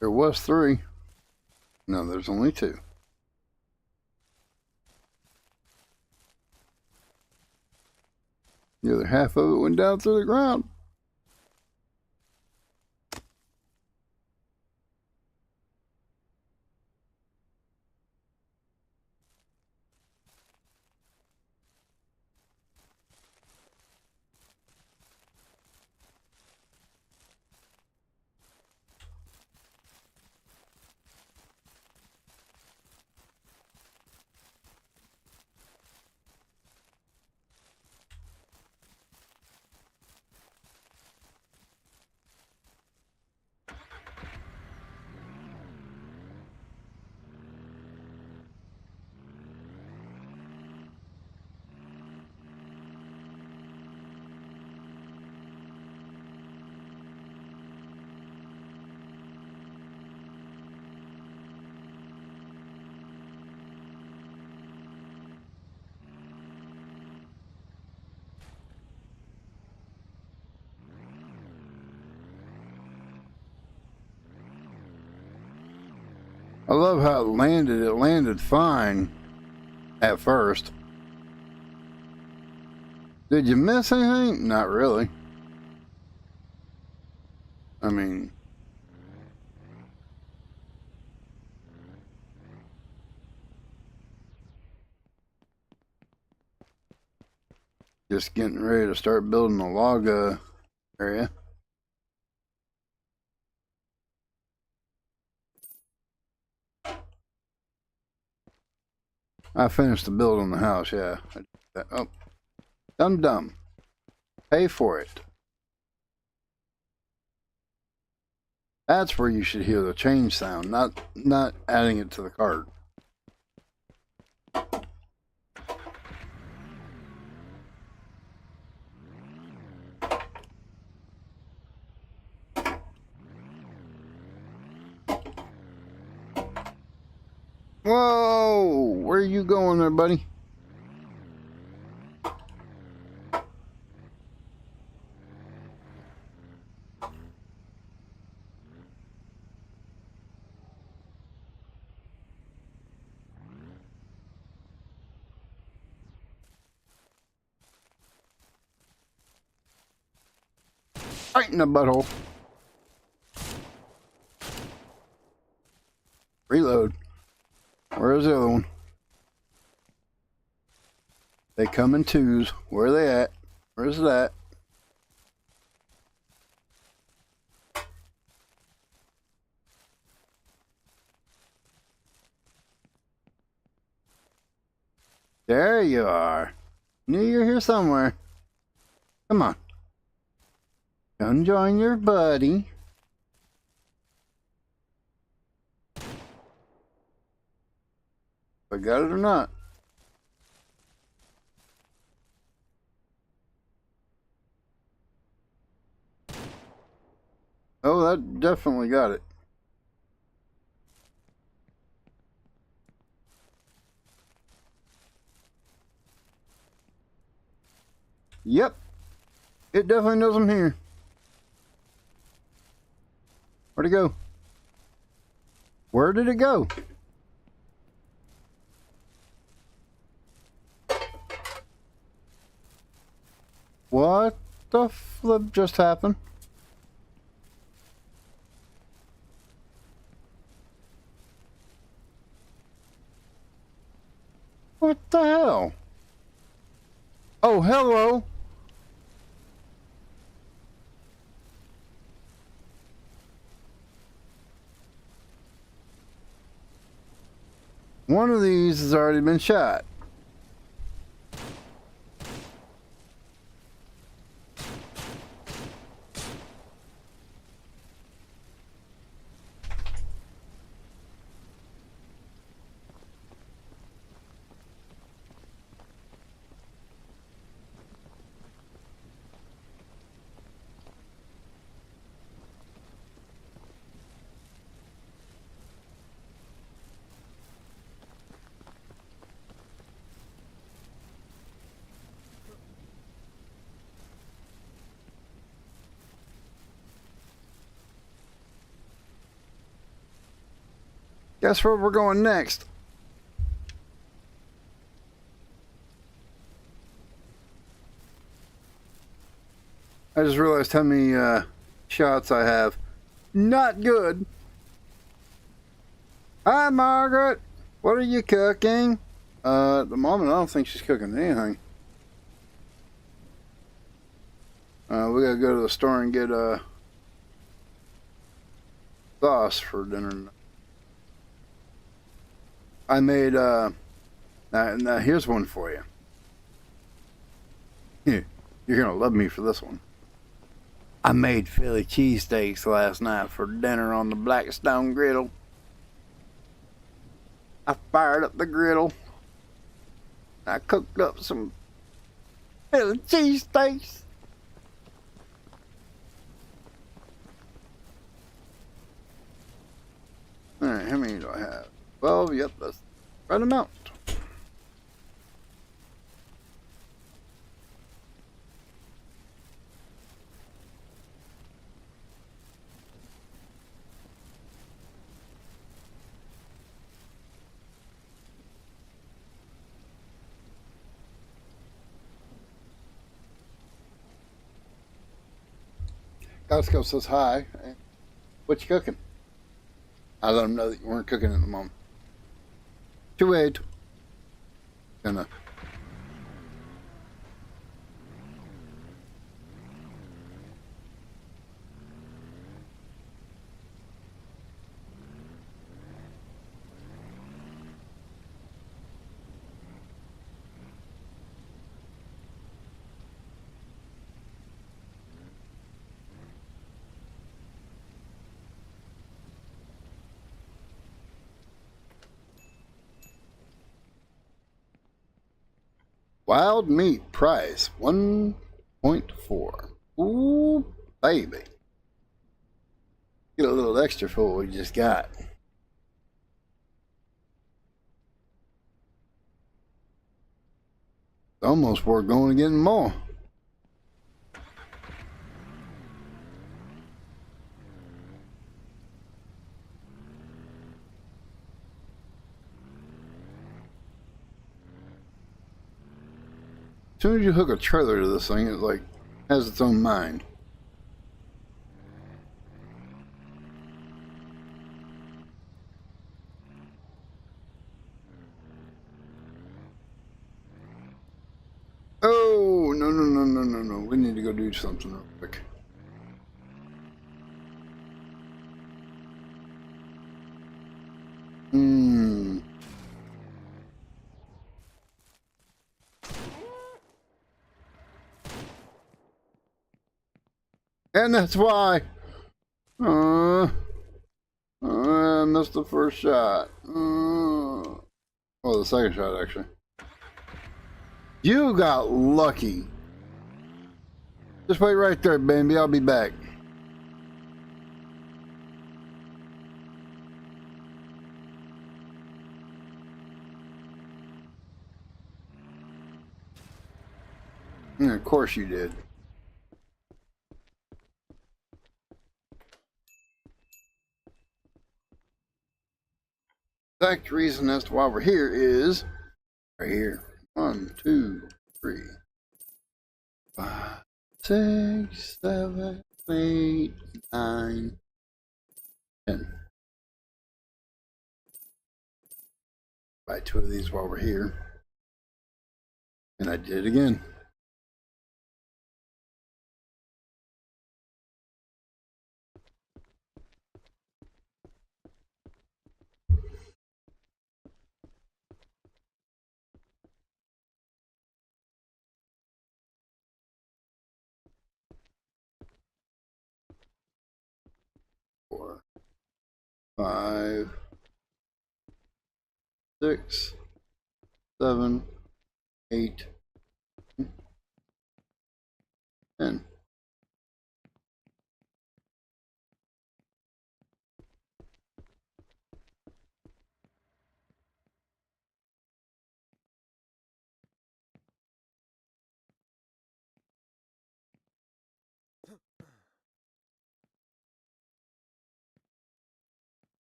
There was 3. No, there's only 2. The other half of it went down through the ground. I love how it landed. It landed fine at first. Did you miss anything? Not really. I mean, just getting ready to start building the log area. I finished the build on the house, yeah. Oh, dumb. Pay for it. That's where you should hear the change sound, not adding it to the cart. Whoa! Where are you going there, buddy? Right in the butthole. Reload. Where's the other one? They come in twos. Where are they at? Where's that? There you are. Knew you were here somewhere. Come on. Come join your buddy. I got it or not. Oh, that definitely got it. Yep. It definitely knows I'm here. Where'd it go? Where did it go? What the flip just happened? What the hell? Oh, hello. One of these has already been shot. Guess where we're going next? I just realized how many shots I have. Not good. Hi, Margaret. What are you cooking? At the moment, I don't think she's cooking anything. We gotta go to the store and get sauce for dinner. I made now here's one for you. You're gonna love me for this one. I made Philly cheesesteaks last night for dinner on the Blackstone griddle. I fired up the griddle. I cooked up some Philly cheesesteaks. Alright, how many do I have? 12, yep, that's the right amount. Costco says hi. What you cooking? I let them know that you weren't cooking at the moment. Too late. Gonna. Wild meat price 1.4. Ooh, baby. Get a little extra for what we just got. It's almost worth going and getting more. As soon as you hook a trailer to this thing, it like has its own mind. Oh, no, no, no, no, no, no. We need to go do something real quick. And that's why I missed the first shot. Oh, the second shot, actually. You got lucky. Just wait right there, baby. I'll be back. Yeah, of course you did. The exact reason as to why we're here is right here. 1, 2, 3, 5, 6, 7, 8, 9, 10. Buy 2 of these while we're here. And I did it again. Four, 5, 6, 7, 8, 10.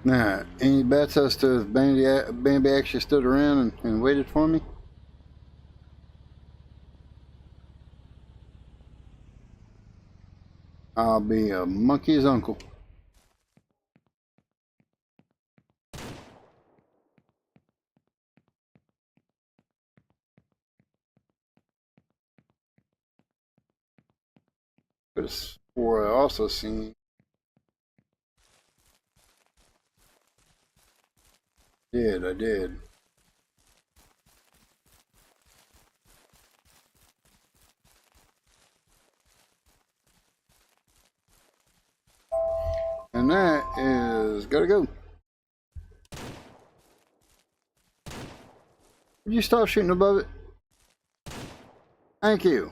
Now, any bets as to if Bambi actually stood around and waited for me? I'll be a monkey's uncle. But it's for I also seen. I did. And that is gotta go. Would you stop shooting above it? Thank you.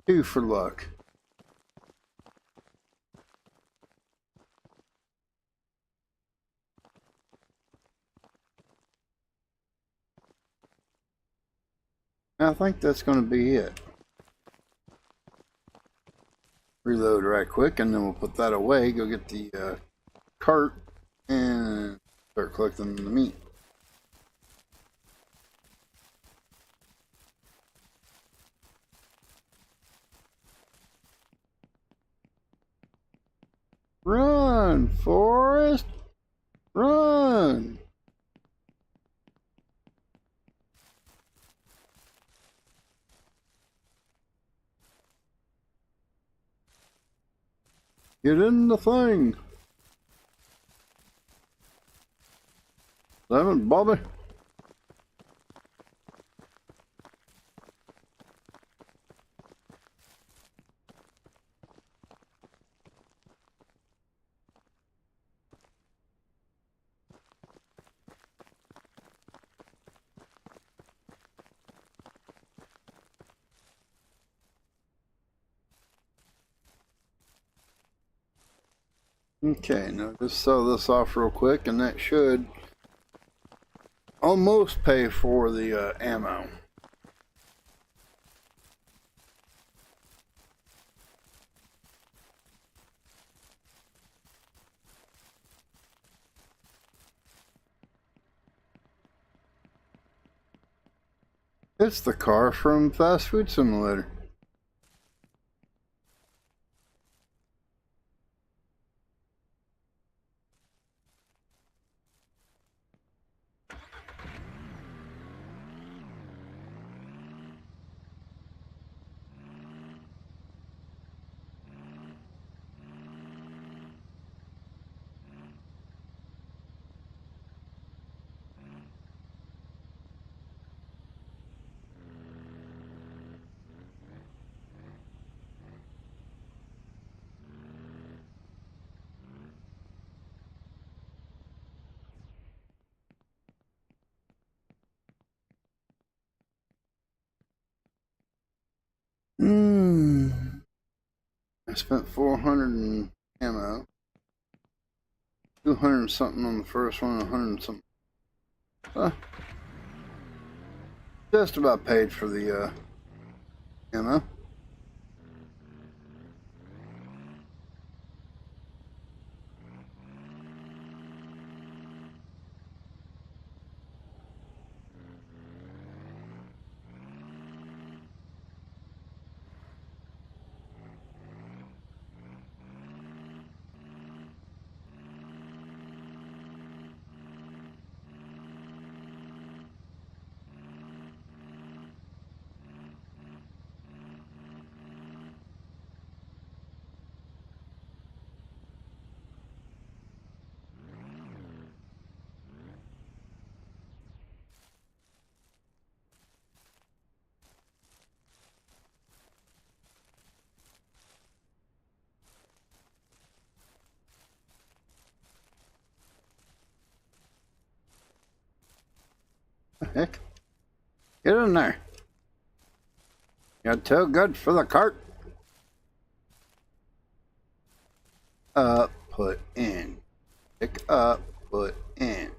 2 for luck. I think that's going to be it. Reload right quick, and then we'll put that away, go get the cart, and start collecting the meat. Run, Forrest! Run! Get in the thing! Lemon, Bobby. Okay, now just sell this off real quick, and that should almost pay for the ammo. It's the car from Fast Food Simulator. I spent 400 in ammo, 200 something on the first one, 100 something. Just about paid for the ammo. Heck, get in there. You're too good for the cart. Up, put in. Pick up, put in.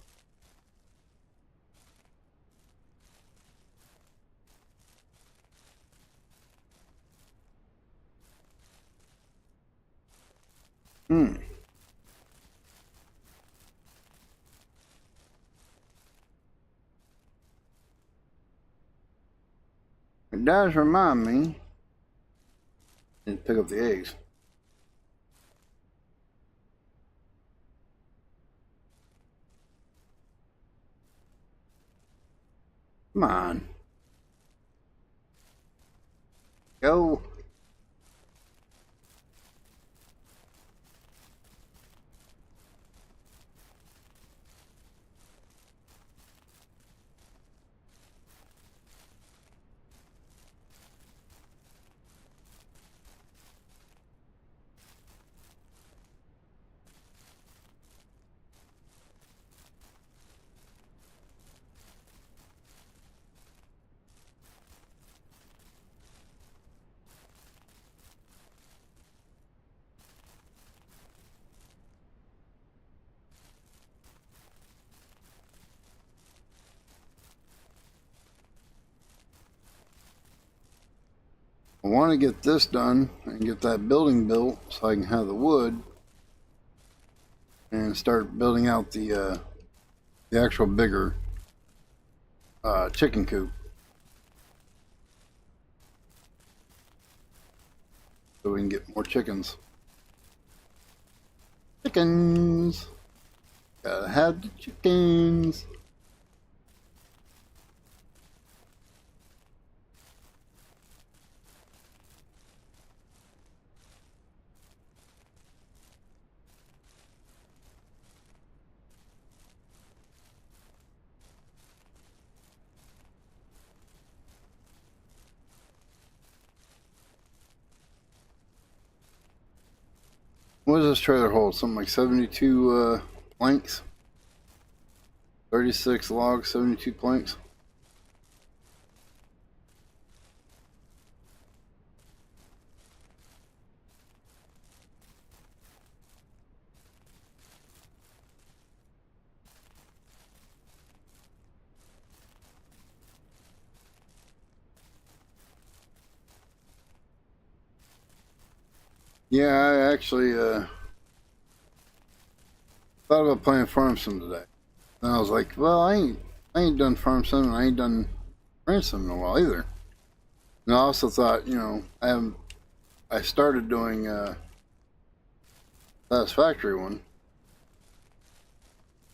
It does remind me to pick up the eggs. Come on. Go. I want to get this done and get that building built so I can have the wood and start building out the actual bigger chicken coop. So we can get more chickens. Chickens! Gotta have the chickens! What does this trailer hold? Something like 72 planks? 36 logs, 72 planks? Yeah, I actually thought about playing Farm Sim today. And I was like, well, I ain't done Farm Sim and I ain't done Ranch Sim in a while either. And I also thought, you know, I started doing Satisfactory one.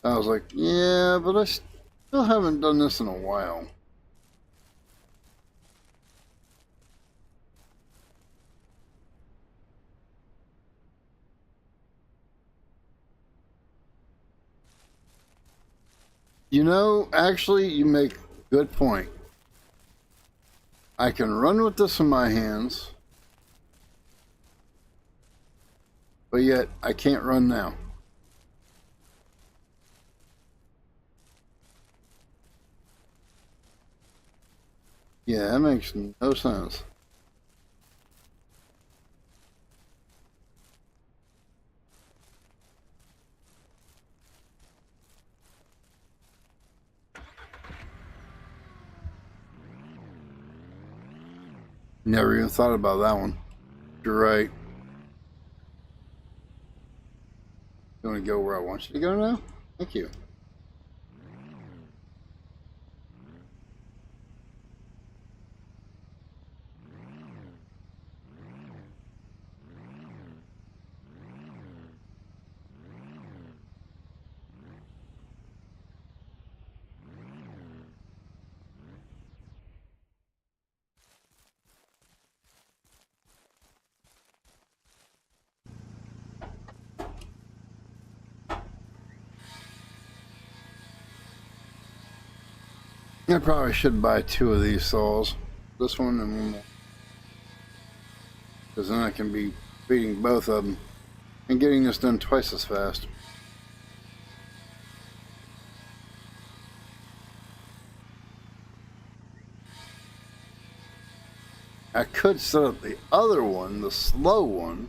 I was like, yeah, but I still haven't done this in a while. You know, actually, you make a good point. I can run with this in my hands, but yet I can't run now. Yeah, that makes no sense. Never even thought about that one. You're right. You want to go where I want you to go now? Thank you. I probably should buy 2 of these saws. This one and one more. Because then I can be feeding both of them and getting this done twice as fast. I could set up the other one, the slow one.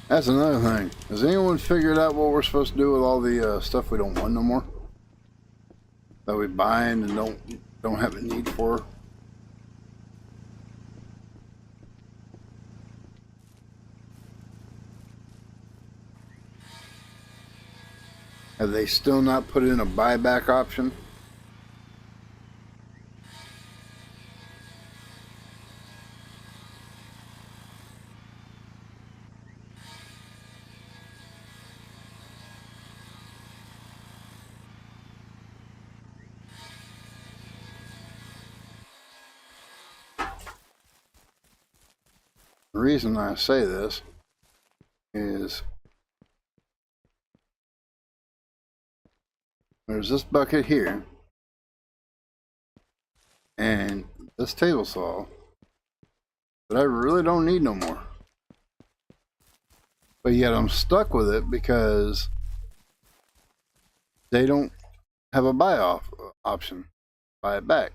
That's another thing. Has anyone figured out what we're supposed to do with all the stuff we don't want no more? That we buy and don't have a need for? Have they still not put in a buyback option? The reason I say this is there's this bucket here and this table saw that I really don't need no more. But yet I'm stuck with it because they don't have a buy off option. Buy it back.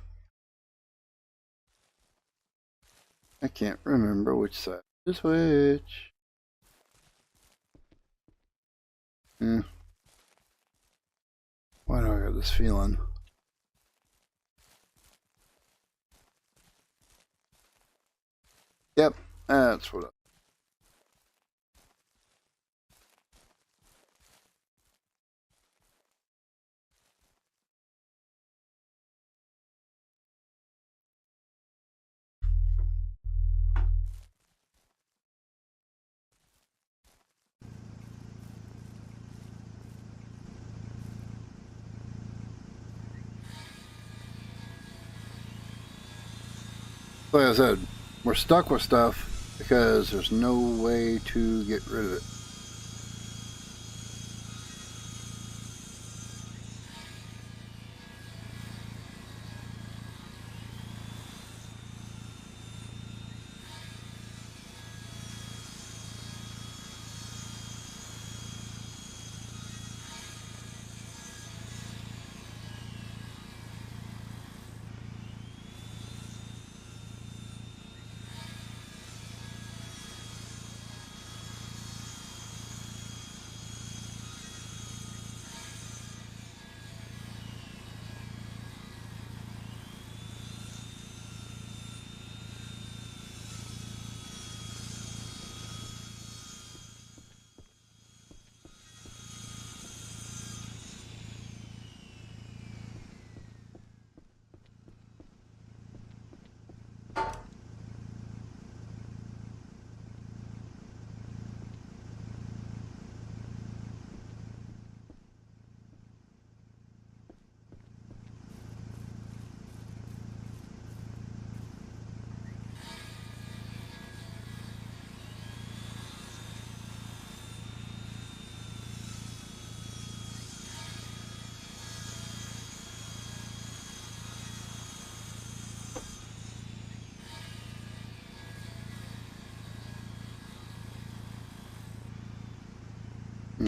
I can't remember which side to switch. Why do I have this feeling? Yep, that's what like I said, we're stuck with stuff because there's no way to get rid of it.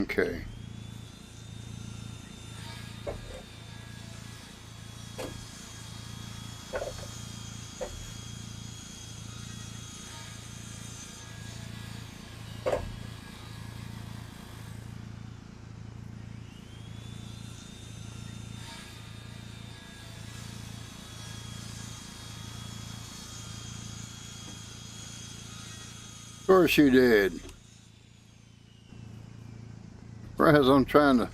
Okay. Of course you did. Whereas I'm trying to.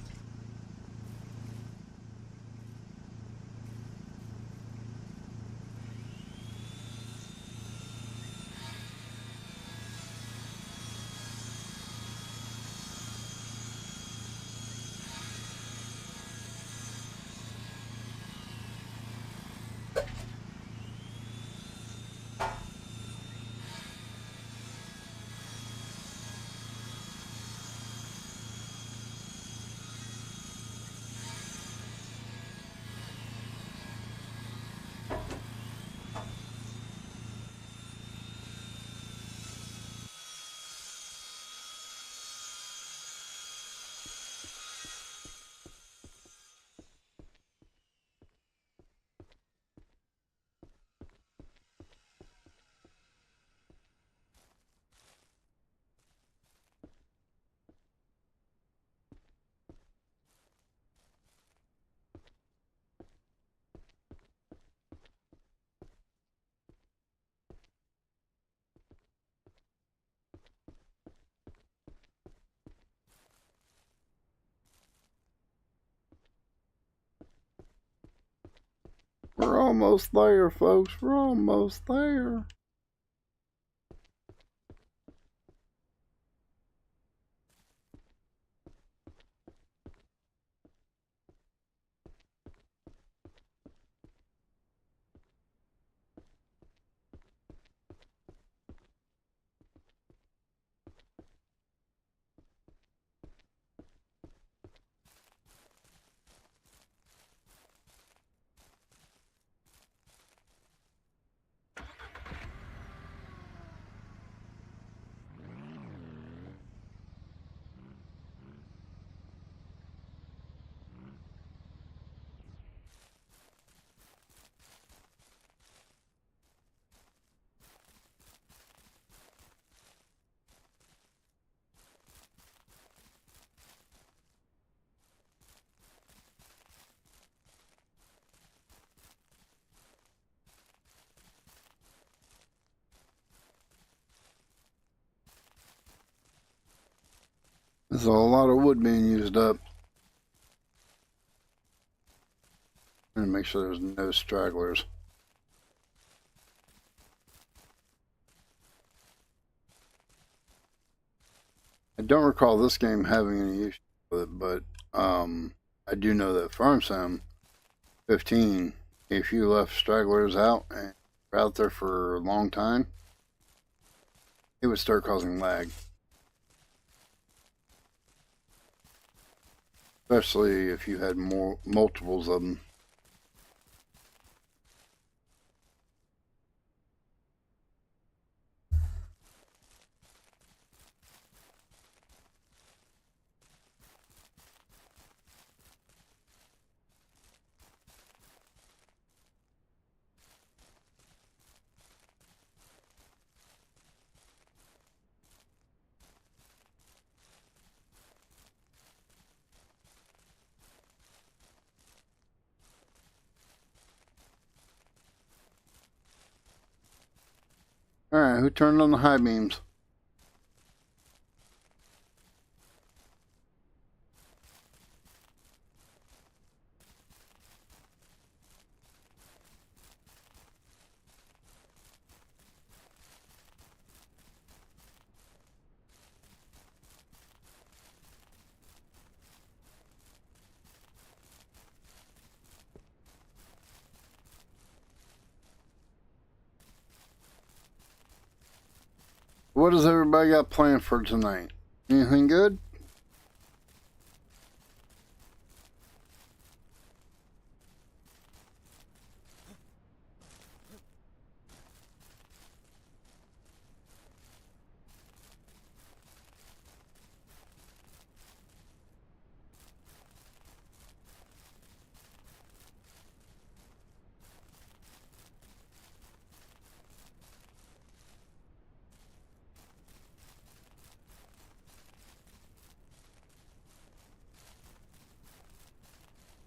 We're almost there, folks. We're almost there. There's a lot of wood being used up. And make sure there's no stragglers. I don't recall this game having any issues with it, but I do know that Farm Sim 15, if you left stragglers out and were out there for a long time, it would start causing lag. Especially if you had multiples of them. Alright, who turned on the high beams? What does everybody got planned for tonight? Anything good?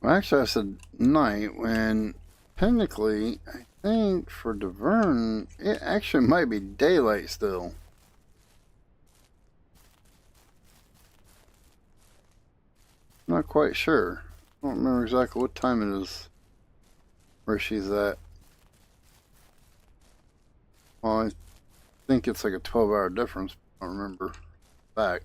Well, actually, I said night when technically, I think for Diviern, it actually might be daylight still. Not quite sure. I don't remember exactly what time it is where she's at. Well, I think it's like a 12-hour difference. I don't remember back.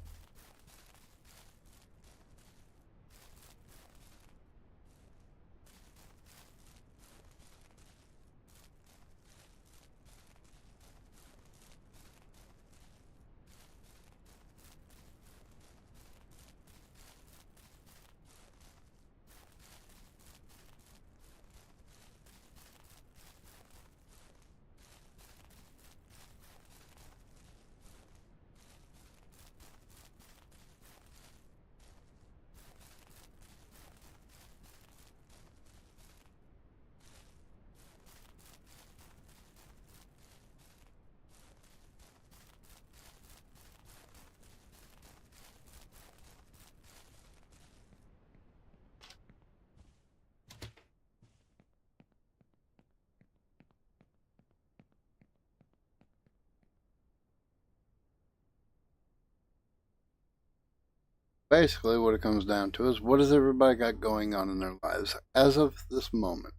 Basically, what it comes down to is what has everybody got going on in their lives as of this moment?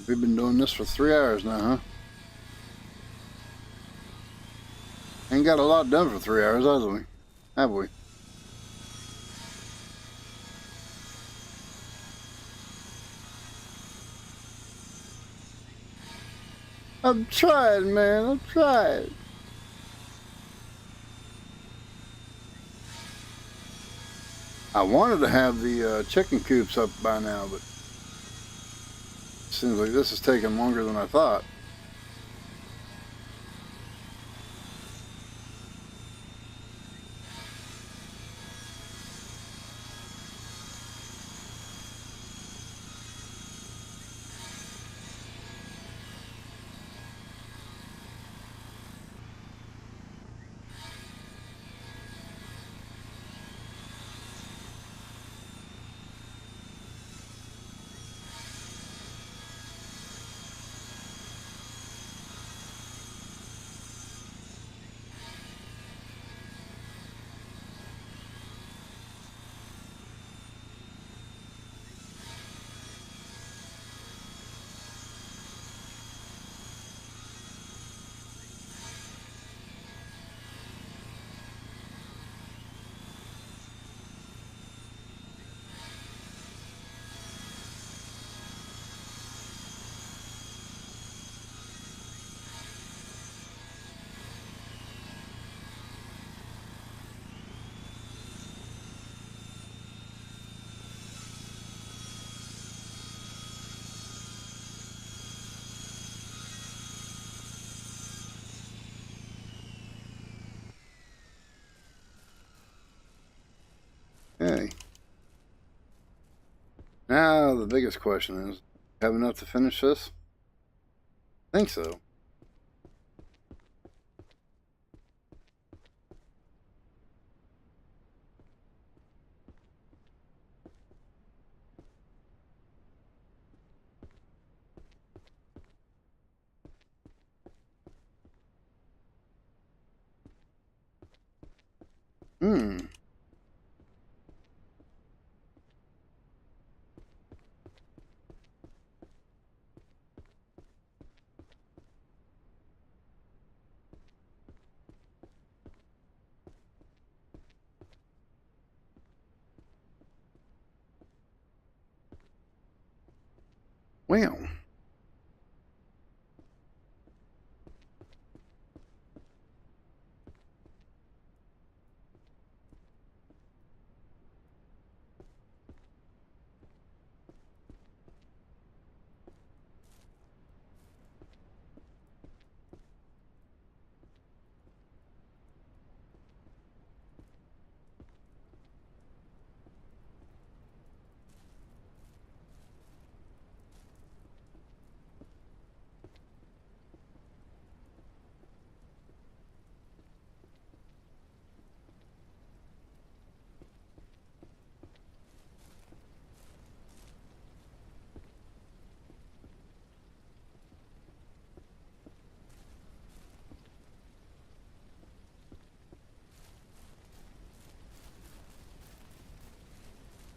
We've been doing this for 3 hours now, huh? Ain't got a lot done for 3 hours, have we? Have we? I'm trying, man. I'm trying. I wanted to have the chicken coops up by now, but it seems like this is taking longer than I thought. Okay. Now the biggest question is, have enough to finish this? I think so. Hmm. Well.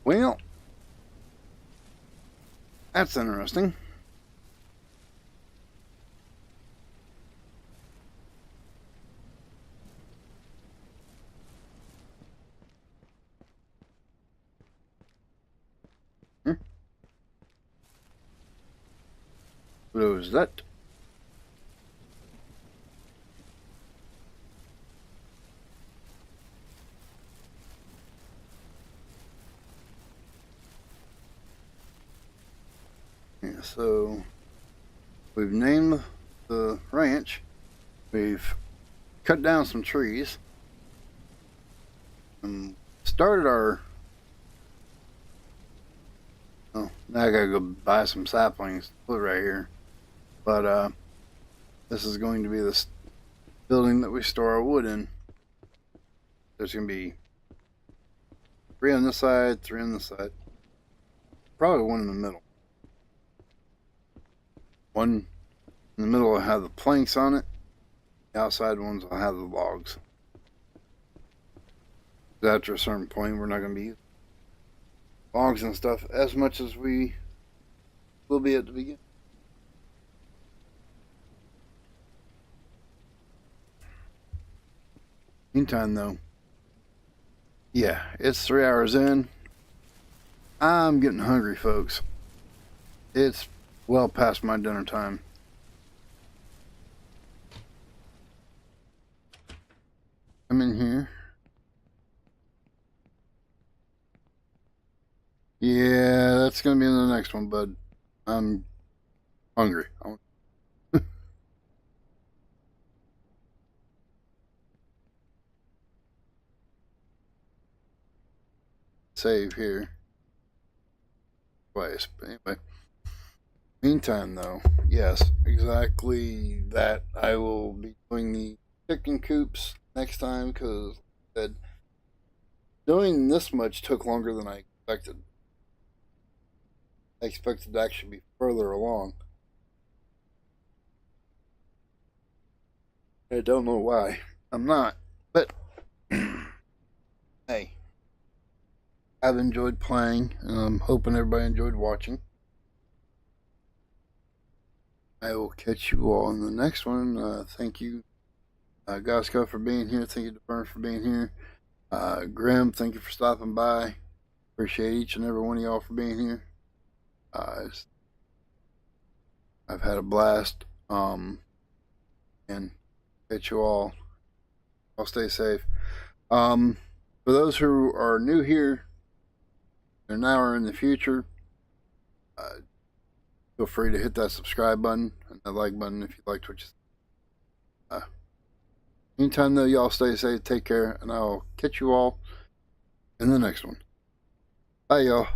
Well, that's interesting. Hmm. What was that? Yeah, so we've named the ranch. We've cut down some trees and started our. Oh, now I gotta go buy some saplings to put right here. But this is going to be this building that we store our wood in. There's gonna be 3 on this side, 3 on this side. Probably one in the middle. One in the middle will have the planks on it. The outside ones will have the logs. After a certain point, we're not going to be using logs and stuff as much as we will be at the beginning. Meantime, though, yeah, it's 3 hours in. I'm getting hungry, folks. It's well past my dinner time. I'm in here. Yeah, that's gonna be in the next one, bud. I'm hungry. Save here twice, but anyway. Meantime, though, yes, exactly that. I will be doing the chicken coops next time because doing this much took longer than I expected. I expected to actually be further along. I don't know why. I'm not. But hey, I've enjoyed playing, and I'm hoping everybody enjoyed watching. I will catch you all in the next one. Thank you, Gasco, for being here. Thank you, Diviern, for being here. Grim, thank you for stopping by. Appreciate each and every one of y'all for being here. I've had a blast. And catch you all. I'll stay safe. For those who are new here, and now or in the future, feel free to hit that subscribe button and that like button if you liked what you saw. Meantime, though, y'all stay safe, take care, and I'll catch you all in the next one. Bye, y'all.